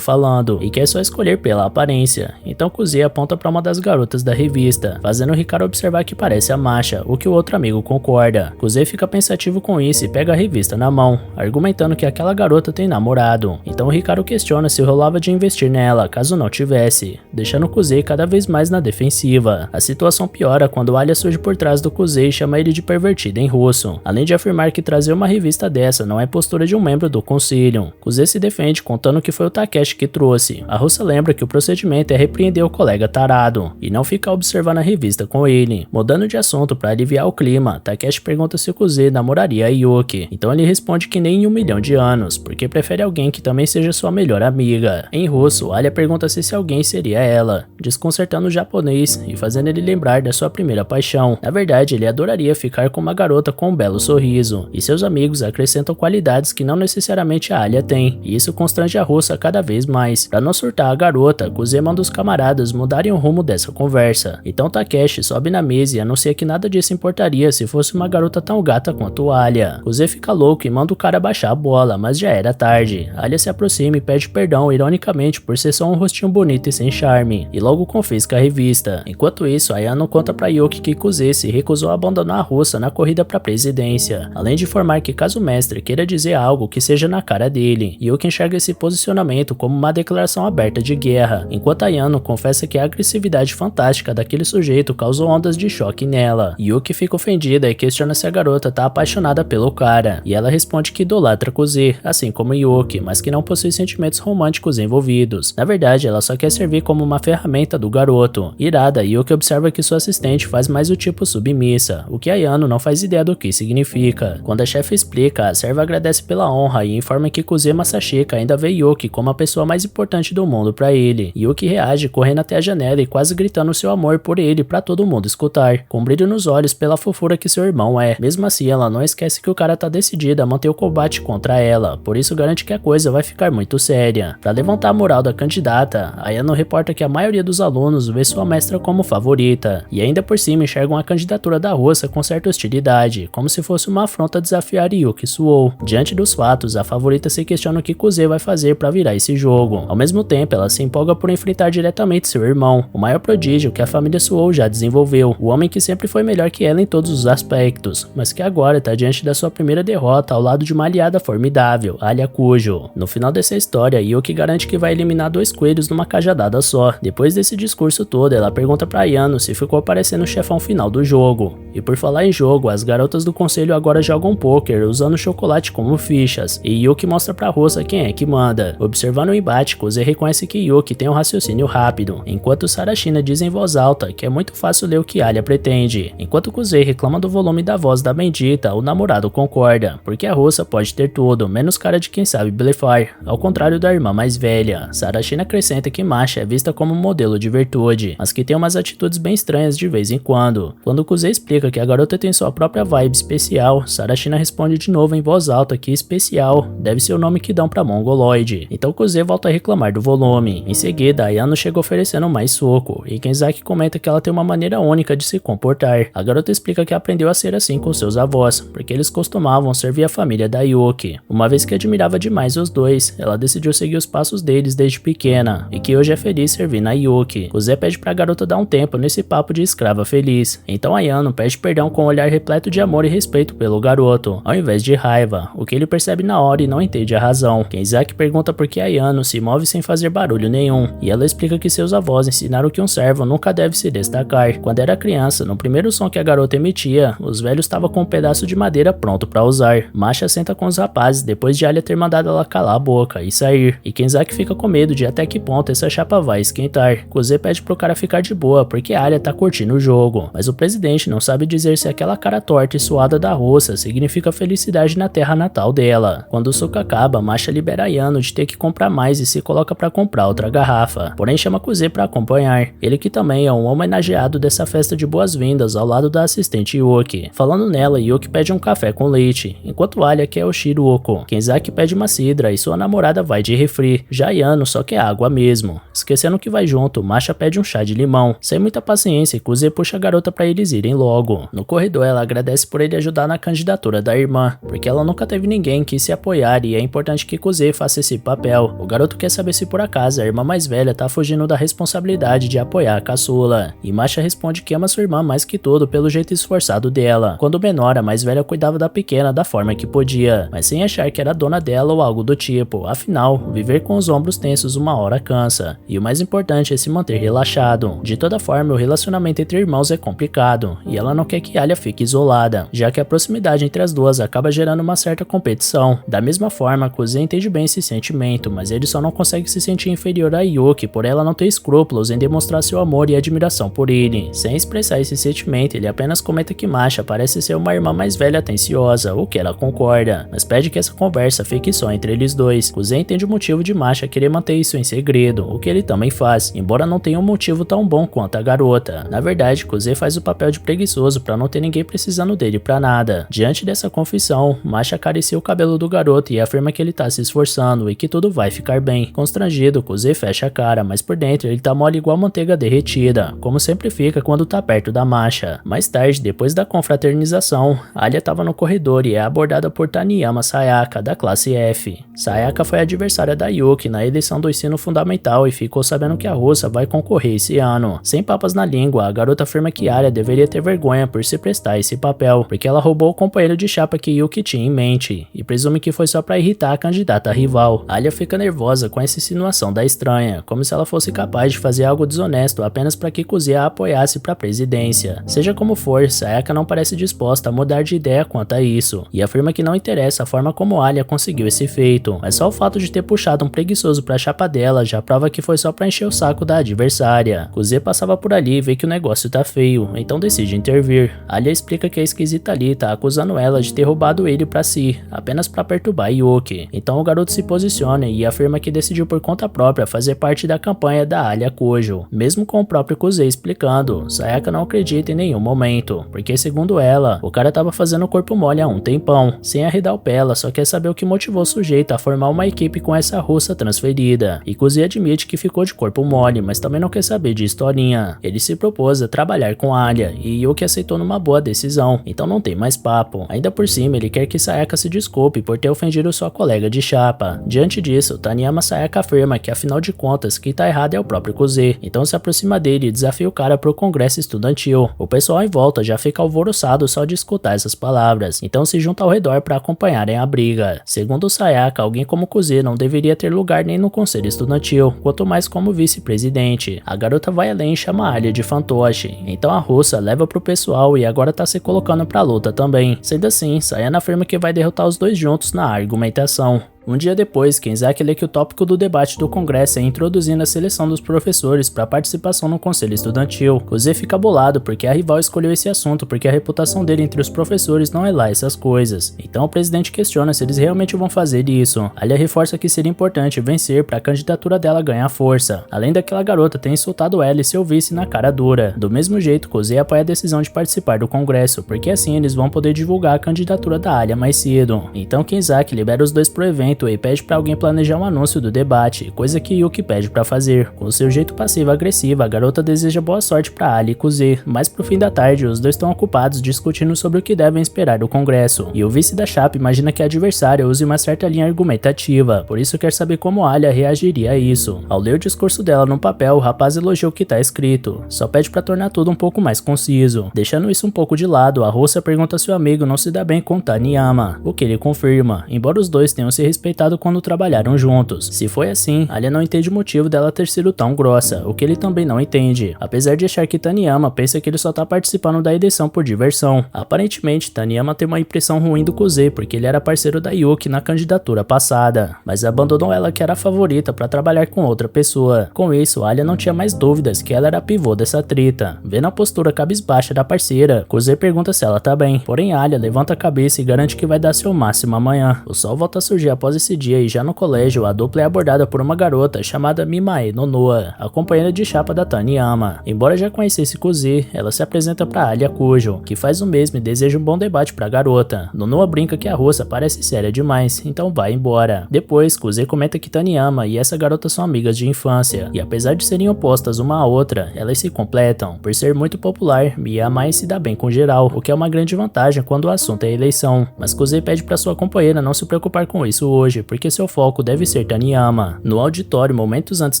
falando, e quer só escolher pela aparência. Então Kuze aponta para uma das garotas da revista, fazendo Hikaru observar que parece a Masha, o que o outro amigo concorda. Kuze fica pensativo com isso e pega a revista na mão, argumentando que aquela garota tem namorado. Então Hikaru questiona se rolava de investir nela, caso não tivesse, deixando Kuze cada vez mais na defensiva. A situação piora quando Alia surge por trás do Kuze e chama ele de pervertido em russo, além de afirmar que trazer uma revista dessa não é postura de um membro do conselho. Kuze se defende contando que foi o Takeshi que trouxe. A russa lembra que o procedimento é repreender o colega tarado e não ficar observando a revista com ele. Mudando de assunto para aliviar o clima, Takeshi pergunta se o Kuze namoraria a Yuki, então ele responde que nem em 1 milhão de anos, porque prefere alguém que também seja sua melhor amiga. Em russo, Alia pergunta se esse alguém seria ela, desconcertando o japonês e fazendo ele lembrar da sua primeira paixão. Na verdade, ele adoraria ficar com uma garota com um belo sorriso, e seus amigos acrescentam qualidades que não necessariamente a Alia tem, e isso constrange a russa cada vez mais. Para não surtar a garota, Kuze manda os camaradas mudarem o rumo dessa conversa. Então Takeshi sobe na mesa e anuncia que nada disso importaria se fosse uma garota tão gata quanto Alia. Kuze fica louco e manda o cara baixar a bola, mas já era tarde. Alia se aproxima e pede perdão ironicamente por ser só um rostinho bonito e sem charme, e logo confisca a revista. Enquanto isso, Ayano conta pra Yuki que Kuze se recusou a abandonar a russa na corrida pra presidência, além de informar que caso o mestre queira dizer algo que seja na cara dele, Yuki enxerga esse posicionamento como uma declaração aberta de guerra, enquanto Ayano confessa que a agressividade fantástica daquele sujeito causou ondas de choque nela. Yuki fica ofendida e questiona se a garota tá apaixonada pelo cara, e ela responde que idolatra Kuze, assim como Yuki, mas que não possui sentimentos românticos envolvidos. Na verdade, ela só quer servir como uma ferramenta do garoto. Irada, Yuki observa que sua assistente faz mais o tipo submissa, o que Ayano não faz ideia do que significa. Quando a chefe explica, a serva agradece pela honra e informa que Kuze Masashika ainda vê Yuki como a pessoa mais importante do mundo pra ele. Yuki reage correndo até a janela e quase gritando seu amor por ele pra todo mundo escutar, com brilho nos olhos pela fofura que seu irmão é. Mesmo assim, ela não esquece que o cara tá decidido a manter o combate contra ela, por isso garante que a coisa vai ficar muito séria. Pra levantar a moral da candidata, Ayano reporta que a maioria dos alunos vê sua mestra como favorita, e ainda por cima enxergam a candidatura da russa com certa hostilidade, como se fosse uma afronta a desafiar Yuki Suou. Diante dos fatos, a favorita se questiona o que Kuze vai fazer pra virar esse jogo. Ao mesmo tempo, ela se empolga por enfrentar diretamente seu irmão, o maior prodígio que a família Suou já desenvolveu, o homem que sempre foi melhor que ela em todos os aspectos, mas que agora tá diante da sua primeira derrota ao lado de uma aliada formidável, Alia Kujo. No final dessa história, Yuki garante que vai eliminar 2 coelhos numa cajadada só. Depois desse discurso todo, ela pergunta pra Ayano se ficou parecendo o chefão final do jogo. E por falar em jogo, as garotas do conselho agora jogam poker usando chocolate como fichas, e Yuki mostra pra russa quem é que manda. Observando o embate, Kuze reconhece que Yuki tem um raciocínio rápido, enquanto Sarashina diz em voz alta que é muito fácil ler o que Alia pretende. Enquanto Kuze reclama do volume da voz da bendita, o namorado concorda, porque a russa pode ter tudo, menos cara de quem sabe blefar, ao contrário da irmã mais velha. Sarashina acrescenta que Masha é vista como um modelo de virtude, mas que tem umas atitudes bem estranhas de vez em quando. Quando Kuze explica que a garota tem sua própria vibe especial, Sarashina responde de novo em voz alta que especial deve ser o nome que dão pra mongoloide. Então Kuze volta a reclamar do volume. Em seguida, Ayano chega oferecendo mais soco, e Kenzaki comenta que ela tem uma maneira única de se comportar. A garota explica que aprendeu a ser assim com seus avós, porque eles costumavam servir a família da Yuki. Uma vez que admirava demais os dois, ela decidiu seguir os passos deles desde pequena, e que hoje é feliz servindo a Yuki. Kuze pede pra garota dar um tempo nesse papo de escrava feliz. Então Ayano pede perdão com um olhar repleto de amor e respeito pelo garoto, ao invés de raiva, o que ele percebe na hora e não entende a razão. Kenzaki pergunta por que Ayano se move sem fazer barulho nenhum, e ela explica que seus avós ensinaram que um servo nunca deve se destacar. Quando era criança, no primeiro som que a garota emitia, os velhos estavam com um pedaço de madeira pronto pra usar. Masha senta com os rapazes depois de Alia ter mandado ela calar a boca e sair, e Kenzaki fica com medo de até que ponto essa chapa vai esquentar. Kuze pede pro cara ficar de boa porque Alia tá curtindo o jogo, mas o presidente não sabe dizer se aquela cara torta e suada da russa significa felicidade na terra natal dela. Quando o suco acaba, Masha libera Ayano de ter que comprar mais e se coloca pra comprar outra garrafa, porém chama Kuze pra acompanhar, ele que também é um homenageado dessa festa de boas-vindas ao lado da assistente Yuki. Falando nela, Yuki pede um café com leite, enquanto Alia quer o Shiruoko. Kenzaki pede uma cidra e sua namorada vai de refri, já Ayano só quer água mesmo. Esquecendo que vai junto, Masha pede um chá de limão. Sem muita paciência, Kuze puxa a garota pra eles irem logo. No corredor, ela agradece por ele ajudar na candidatura da irmã, porque ela nunca teve ninguém que se apoiar e é importante que Kuze faça esse papel. O garoto quer saber se por acaso a irmã mais velha tá fugindo da responsabilidade de apoiar a caçula. E Masha responde que ama sua irmã mais que tudo pelo jeito esforçado dela. Quando menor, a mais velha cuidava da pequena da forma que podia, mas sem achar que era dona dela ou algo do tipo. Afinal, viver com os ombros tensos uma hora cansa. E o mais importante é se manter relaxado. De toda forma, o relacionamento entre irmãos é complicado, e ela não quer que Alia fique isolada, já que a proximidade entre as duas acaba gerando uma certa competição. Da mesma forma, Kuze entende bem esse sentimento, mas ele só não consegue se sentir inferior a Yuki por ela não ter escrúpulos em demonstrar seu amor e admiração por ele. Sem expressar esse sentimento, ele apenas comenta que Masha parece ser uma irmã mais velha atenciosa, o que ela concorda, mas pede que essa conversa fique só entre eles dois. Kuze entende o motivo de Masha querer manter isso em segredo, o que ele também faz, embora não tenha um motivo tão bom quanto a garota. Na verdade, Kuze faz o papel de preguiçoso pra não ter ninguém precisando dele pra nada. Diante dessa confissão, Masha acaricia o cabelo do garoto e afirma que ele tá se esforçando e que tudo vai ficar bem. Constrangido, Kuze fecha a cara, mas por dentro ele tá mole igual manteiga derretida, como sempre fica quando tá perto da Masha. Mais tarde, depois da confraternização, Alia tava no corredor e é abordada por Taniyama Sayaka, da classe F. Sayaka foi adversária da Yuki na eleição do ensino fundamental e ficou sabendo que a russa vai concorrer esse ano. Sem papas na língua, a garota afirma que Alia deveria ter vergonha por se prestar esse papel, porque ela roubou o companheiro de chapa que Yuki tinha em mente, e presume que foi só pra irritar a candidata rival. Alia fica nervosa com essa insinuação da estranha, como se ela fosse capaz de fazer algo desonesto apenas para que Kuze a apoiasse pra presidência. Seja como for, Sayaka não parece disposta a mudar de ideia quanto a isso, e afirma que não interessa a forma como Alia conseguiu esse feito, mas só o fato de ter puxado um preguiçoso pra chapa dela já prova que foi só pra encher o saco da adversária. Kuze passava por ali e vê que o negócio tá feio, então decide intervir. Alia explica que a esquisita ali tá acusando ela de ter roubado ele pra si, apenas pra perturbar Yuki. Então o garoto se posiciona e afirma que decidiu por conta própria fazer parte da campanha da Alia Kujo, mesmo com o próprio Kuze explicando. Sayaka não acredita em nenhum momento, porque segundo ela, o cara tava fazendo o corpo mole há um tempão. Sem arredar o pé, ela só quer saber o que motivou o sujeito a formar uma equipe com essa russa transferida. E Kuze admite que ficou de corpo mole, mas também não quer saber de historinha. Ele se propôs a trabalhar com Alia, e Yuki aceitou numa boa decisão, então não tem mais papo. Ainda por cima, ele quer que Sayaka se desculpe por ter ofendido sua colega de chapa. Diante disso, Taniyama Sayaka afirma que afinal de contas, quem tá errado é o próprio Kuze, então se aproxima dele e desafia o cara pro congresso estudantil. O pessoal em volta já fica alvoroçado só de escutar essas palavras, então se junta ao redor para acompanharem a briga. Segundo Sayaka, alguém como Kuze não deveria ter lugar nem no conselho estudantil, quanto mais como vice-presidente. A garota vai além e chama Alia de fantoche, então a russa leva pro pessoal e agora tá se colocando pra luta também. Sendo assim, Sayana afirma que vai derrotar os dois juntos na argumentação. Um dia depois, Kenzaki lê que o tópico do debate do congresso é introduzindo a seleção dos professores para participação no conselho estudantil. Kuze fica bolado porque a rival escolheu esse assunto porque a reputação dele entre os professores não é lá essas coisas. Então o presidente questiona se eles realmente vão fazer isso. Alia reforça que seria importante vencer para a candidatura dela ganhar força, além daquela garota ter insultado ela e seu vice na cara dura. Do mesmo jeito, Kuze apoia a decisão de participar do congresso, porque assim eles vão poder divulgar a candidatura da Alia mais cedo. Então Kenzaki libera os dois pro evento e pede pra alguém planejar um anúncio do debate, coisa que Yuki pede pra fazer. Com seu jeito passivo-agressivo, a garota deseja boa sorte pra Alia e Kuze, mas pro fim da tarde os dois estão ocupados discutindo sobre o que devem esperar do congresso, e o vice da chapa imagina que a adversária use uma certa linha argumentativa, por isso quer saber como Alia reagiria a isso. Ao ler o discurso dela no papel, o rapaz elogia o que tá escrito, só pede pra tornar tudo um pouco mais conciso. Deixando isso um pouco de lado, a russa pergunta se o amigo não se dá bem com Taniyama, o que ele confirma, embora os dois tenham se respeitado quando trabalharam juntos. Se foi assim, Alia não entende o motivo dela ter sido tão grossa, o que ele também não entende, apesar de achar que Taniyama pensa que ele só tá participando da edição por diversão. Aparentemente, Taniyama tem uma impressão ruim do Kuze porque ele era parceiro da Yuki na candidatura passada, mas abandonou ela que era a favorita para trabalhar com outra pessoa. Com isso, Alia não tinha mais dúvidas que ela era a pivô dessa treta. Vendo a postura cabisbaixa da parceira, Kuze pergunta se ela tá bem, porém Alia levanta a cabeça e garante que vai dar seu máximo amanhã. O sol volta a surgir após Após esse dia e já no colégio, a dupla é abordada por uma garota chamada Mimae Nonoa, a companheira de chapa da Taniyama. Embora já conhecesse Kuze, ela se apresenta para Alia Kujo, que faz o mesmo e deseja um bom debate para a garota. Nonoa brinca que a russa parece séria demais, então vai embora. Depois, Kuze comenta que Taniyama e essa garota são amigas de infância, e apesar de serem opostas uma à outra, elas se completam. Por ser muito popular, Miamae se dá bem com geral, o que é uma grande vantagem quando o assunto é eleição. Mas Kuze pede para sua companheira não se preocupar com isso hoje, porque seu foco deve ser Taniyama. No auditório, momentos antes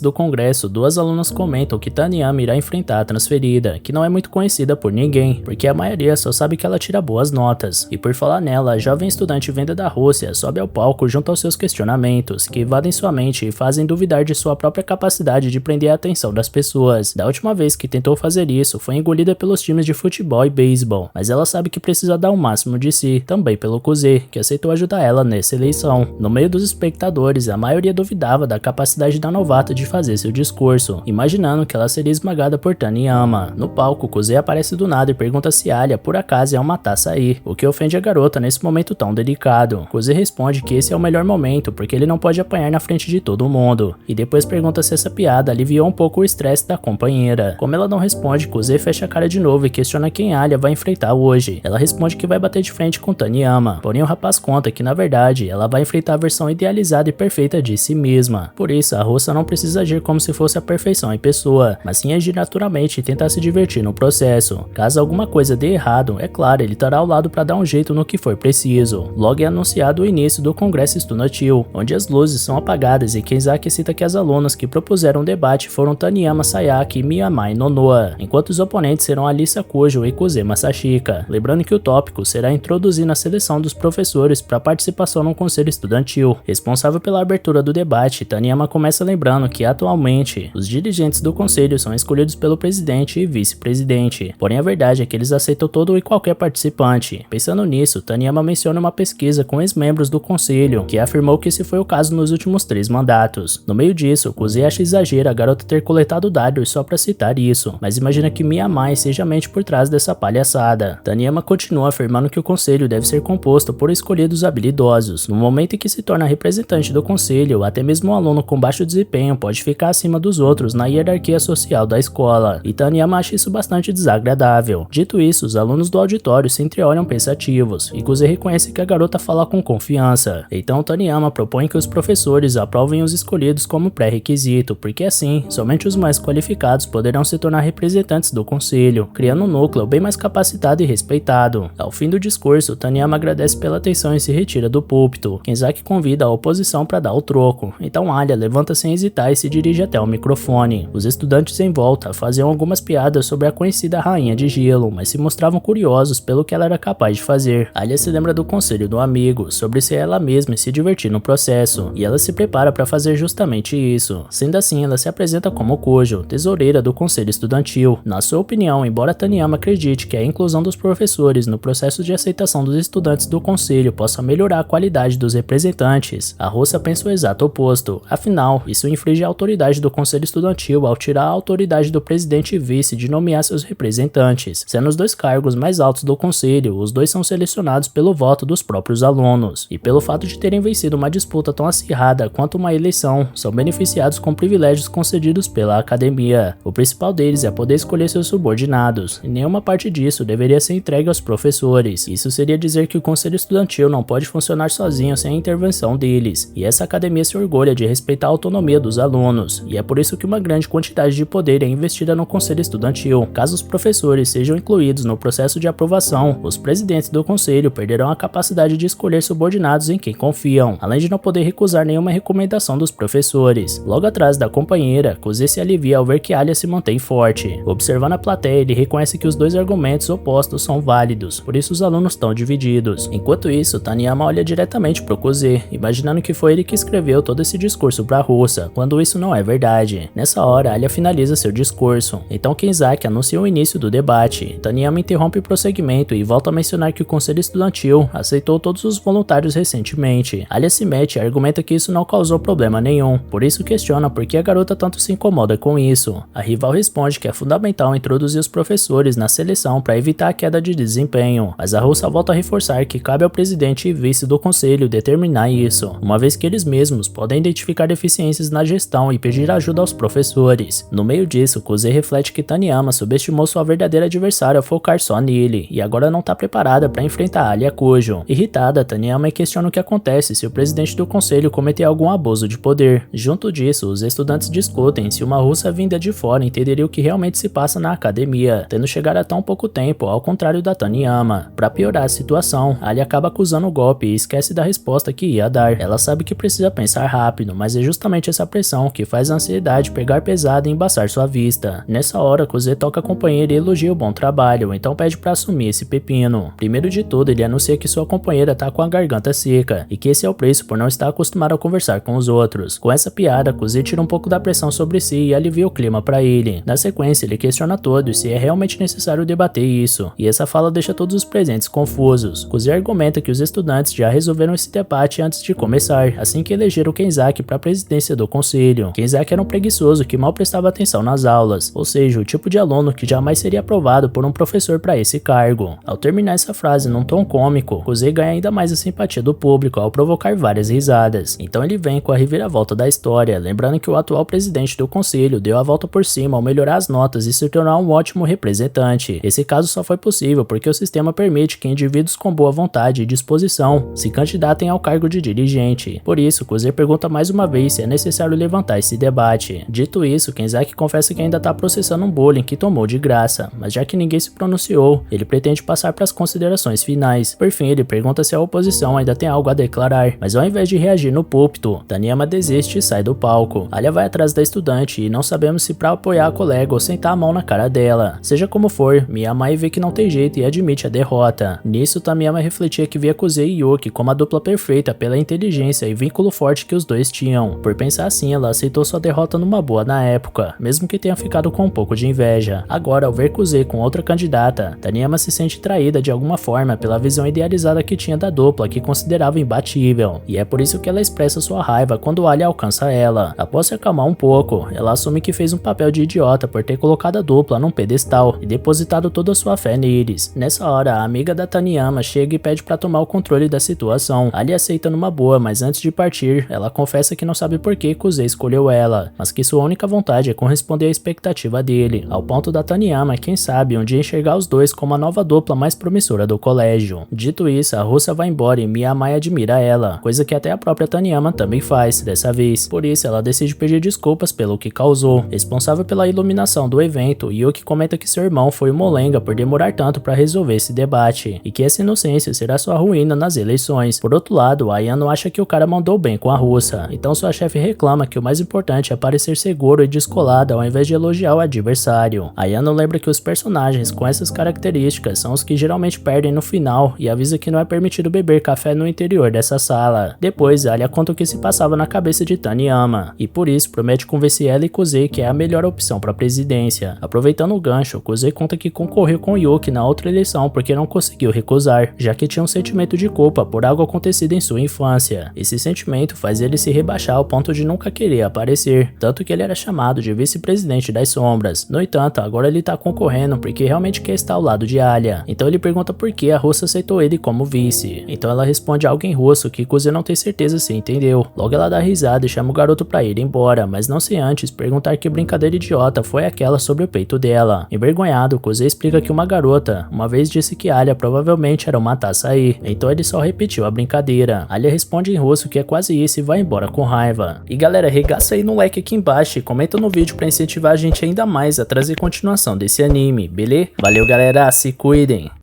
do congresso, duas alunas comentam que Taniyama irá enfrentar a transferida, que não é muito conhecida por ninguém, porque a maioria só sabe que ela tira boas notas. E por falar nela, a jovem estudante vinda da Rússia sobe ao palco junto aos seus questionamentos, que invadem sua mente e fazem duvidar de sua própria capacidade de prender a atenção das pessoas. Da última vez que tentou fazer isso, foi engolida pelos times de futebol e beisebol, mas ela sabe que precisa dar o máximo de si, também pelo Kuze, que aceitou ajudar ela nessa eleição. No meio dos espectadores, a maioria duvidava da capacidade da novata de fazer seu discurso, imaginando que ela seria esmagada por Taniyama. No palco, Kuze aparece do nada e pergunta se Alia por acaso é uma taça aí, o que ofende a garota nesse momento tão delicado. Kuze responde que esse é o melhor momento porque ele não pode apanhar na frente de todo mundo, e depois pergunta se essa piada aliviou um pouco o estresse da companheira. Como ela não responde, Kuze fecha a cara de novo e questiona quem Alia vai enfrentar hoje. Ela responde que vai bater de frente com Taniyama, porém o rapaz conta que na verdade ela vai enfrentar a versão idealizada e perfeita de si mesma. Por isso, a russa não precisa agir como se fosse a perfeição em pessoa, mas sim agir naturalmente e tentar se divertir no processo. Caso alguma coisa dê errado, é claro, ele estará ao lado para dar um jeito no que for preciso. Logo é anunciado o início do congresso estudantil, onde as luzes são apagadas e Kenzaki cita que as alunas que propuseram o debate foram Taniyama Sayaki e Miamae Nonoa, enquanto os oponentes serão Alisa Kujo e Kuze Masashika. Lembrando que o tópico será introduzir na seleção dos professores para participação no conselho estudantil. Responsável pela abertura do debate, Taniyama começa lembrando que atualmente os dirigentes do conselho são escolhidos pelo presidente e vice-presidente, porém a verdade é que eles aceitam todo e qualquer participante. Pensando nisso, Taniyama menciona uma pesquisa com ex-membros do conselho, que afirmou que esse foi o caso nos últimos 3 mandatos. No meio disso, Kuze acha exagero a garota ter coletado dados só pra citar isso, mas imagina que Miamae seja a mente por trás dessa palhaçada. Taniyama continua afirmando que o conselho deve ser composto por escolhidos habilidosos. No momento em que se torna representante do conselho, até mesmo um aluno com baixo desempenho pode ficar acima dos outros na hierarquia social da escola, e Taniyama acha isso bastante desagradável. Dito isso, os alunos do auditório se entreolham pensativos, e Kuze reconhece que a garota fala com confiança. Então Taniyama propõe que os professores aprovem os escolhidos como pré-requisito, porque assim, somente os mais qualificados poderão se tornar representantes do conselho, criando um núcleo bem mais capacitado e respeitado. Ao fim do discurso, Taniyama agradece pela atenção e se retira do púlpito. Kenzaki convida a oposição para dar o troco, então Alia levanta sem hesitar e se dirige até o microfone. Os estudantes em volta faziam algumas piadas sobre a conhecida rainha de gelo, mas se mostravam curiosos pelo que ela era capaz de fazer. Alia se lembra do conselho do amigo, sobre ser ela mesma e se divertir no processo, e ela se prepara para fazer justamente isso. Sendo assim, ela se apresenta como Kujo, tesoureira do conselho estudantil. Na sua opinião, embora Taniyama acredite que a inclusão dos professores no processo de aceitação dos estudantes do conselho possa melhorar a qualidade dos representantes, a russa pensa o exato oposto. Afinal, isso infringe a autoridade do conselho estudantil ao tirar a autoridade do presidente e vice de nomear seus representantes. Sendo os dois cargos mais altos do conselho, os dois são selecionados pelo voto dos próprios alunos, e pelo fato de terem vencido uma disputa tão acirrada quanto uma eleição, são beneficiados com privilégios concedidos pela academia. O principal deles é poder escolher seus subordinados, e nenhuma parte disso deveria ser entregue aos professores. Isso seria dizer que o conselho estudantil não pode funcionar sozinho sem a intervenção deles, e essa academia se orgulha de respeitar a autonomia dos alunos, e é por isso que uma grande quantidade de poder é investida no conselho estudantil. Caso os professores sejam incluídos no processo de aprovação, os presidentes do conselho perderão a capacidade de escolher subordinados em quem confiam, além de não poder recusar nenhuma recomendação dos professores. Logo atrás da companheira, Kuze se alivia ao ver que Alia se mantém forte. Observando a plateia, ele reconhece que os dois argumentos opostos são válidos, por isso os alunos estão divididos. Enquanto isso, Taniyama olha diretamente pro Kuze, imaginando que foi ele que escreveu todo esse discurso pra russa, quando isso não é verdade. Nessa hora, Alia finaliza seu discurso, então Kenzaki anuncia o início do debate. Taniyama interrompe o prosseguimento e volta a mencionar que o conselho estudantil aceitou todos os voluntários recentemente. Alia se mete e argumenta que isso não causou problema nenhum, por isso questiona por que a garota tanto se incomoda com isso. A rival responde que é fundamental introduzir os professores na seleção para evitar a queda de desempenho, mas a russa volta a reforçar que cabe ao presidente e vice do conselho determinar eliminar isso, uma vez que eles mesmos podem identificar deficiências na gestão e pedir ajuda aos professores. No meio disso, Kuze reflete que Taniyama subestimou sua verdadeira adversária ao focar só nele, e agora não está preparada para enfrentar Alia Kujo. Irritada, Taniyama questiona o que acontece se o presidente do conselho cometer algum abuso de poder. Junto disso, os estudantes discutem se uma russa vinda de fora entenderia o que realmente se passa na academia, tendo chegado há tão pouco tempo, ao contrário da Taniyama. Para piorar a situação, Alia acaba acusando o golpe e esquece da resposta que ia dar. Ela sabe que precisa pensar rápido, mas é justamente essa pressão que faz a ansiedade pegar pesada e embaçar sua vista. Nessa hora, Kuze toca a companheira e elogia o bom trabalho, então pede para assumir esse pepino. Primeiro de tudo, ele anuncia que sua companheira tá com a garganta seca, e que esse é o preço por não estar acostumado a conversar com os outros. Com essa piada, Kuze tira um pouco da pressão sobre si e alivia o clima para ele. Na sequência, ele questiona todos se é realmente necessário debater isso, e essa fala deixa todos os presentes confusos. Kuze argumenta que os estudantes já resolveram esse debate antes de começar, assim que elegeram Kenzaki para a presidência do conselho. Kenzaki era um preguiçoso que mal prestava atenção nas aulas, ou seja, o tipo de aluno que jamais seria aprovado por um professor para esse cargo. Ao terminar essa frase num tom cômico, Kuze ganha ainda mais a simpatia do público ao provocar várias risadas. Então ele vem com a reviravolta da história, lembrando que o atual presidente do conselho deu a volta por cima ao melhorar as notas e se tornar um ótimo representante. Esse caso só foi possível porque o sistema permite que indivíduos com boa vontade e disposição se candidatem ao cargo de dirigente. Por isso, Kuze pergunta mais uma vez se é necessário levantar esse debate. Dito isso, Kenzaki confessa que ainda está processando um bullying que tomou de graça, mas já que ninguém se pronunciou, ele pretende passar para as considerações finais. Por fim, ele pergunta se a oposição ainda tem algo a declarar, mas ao invés de reagir no púlpito, Taniyama desiste e sai do palco. Alia vai atrás da estudante e não sabemos se para apoiar a colega ou sentar a mão na cara dela. Seja como for, Miyamai vê que não tem jeito e admite a derrota. Nisso, Taniyama refletia que via Kuze e Yuki como a dupla perfeita pela inteligência e vínculo forte que os dois tinham. Por pensar assim, ela aceitou sua derrota numa boa na época, mesmo que tenha ficado com um pouco de inveja. Agora, ao ver Kuze com outra candidata, Taniyama se sente traída de alguma forma pela visão idealizada que tinha da dupla que considerava imbatível, e é por isso que ela expressa sua raiva quando Alia alcança ela. Após se acalmar um pouco, ela assume que fez um papel de idiota por ter colocado a dupla num pedestal e depositado toda a sua fé neles. Nessa hora, a amiga da Taniyama chega e pede para tomar o controle da situação. Alia aceita numa boa, mas antes de partir, ela confessa que não sabe por que Kuze escolheu ela, mas que sua única vontade é corresponder à expectativa dele, ao ponto da Taniyama, quem sabe, um dia enxergar os dois como a nova dupla mais promissora do colégio. Dito isso, a russa vai embora e Miyamai admira ela, coisa que até a própria Taniyama também faz, dessa vez. Por isso, ela decide pedir desculpas pelo que causou. Responsável pela iluminação do evento, Yuki comenta que seu irmão foi um molenga por demorar tanto para resolver esse debate, e que essa inocência será sua ruína nas eleições. Por outro lado, Ayano acha que o cara mandou bem com a russa, então sua chefe reclama que o mais importante é parecer seguro e descolada ao invés de elogiar o adversário. Ayano lembra que os personagens com essas características são os que geralmente perdem no final e avisa que não é permitido beber café no interior dessa sala. Depois, Alia conta o que se passava na cabeça de Taniyama, e por isso promete convencer ela e Kuze que é a melhor opção para a presidência. Aproveitando o gancho, Kuze conta que concorreu com Yuki na outra eleição porque não conseguiu recusar, já que tinha um sentimento de culpa por algo acontecido em sua infância. Esse sentimento faz ele se rebaixar ao ponto de nunca querer aparecer, tanto que ele era chamado de vice-presidente das sombras. No entanto, agora ele tá concorrendo porque realmente quer estar ao lado de Alia. Então ele pergunta por que a russa aceitou ele como vice. Então ela responde algo em russo que Kuze não tem certeza se entendeu. Logo ela dá risada e chama o garoto pra ir embora, mas não sem antes perguntar que brincadeira idiota foi aquela sobre o peito dela. Envergonhado, Kuze explica que uma garota uma vez disse que Alia provavelmente era uma açaí, então ele só repetiu a brincadeira. Alia responde em russo que é quase isso e vai embora com raiva. E galera, regaça aí no like aqui embaixo e comenta no vídeo pra incentivar a gente ainda mais a trazer continuação desse anime, beleza? Valeu galera, se cuidem!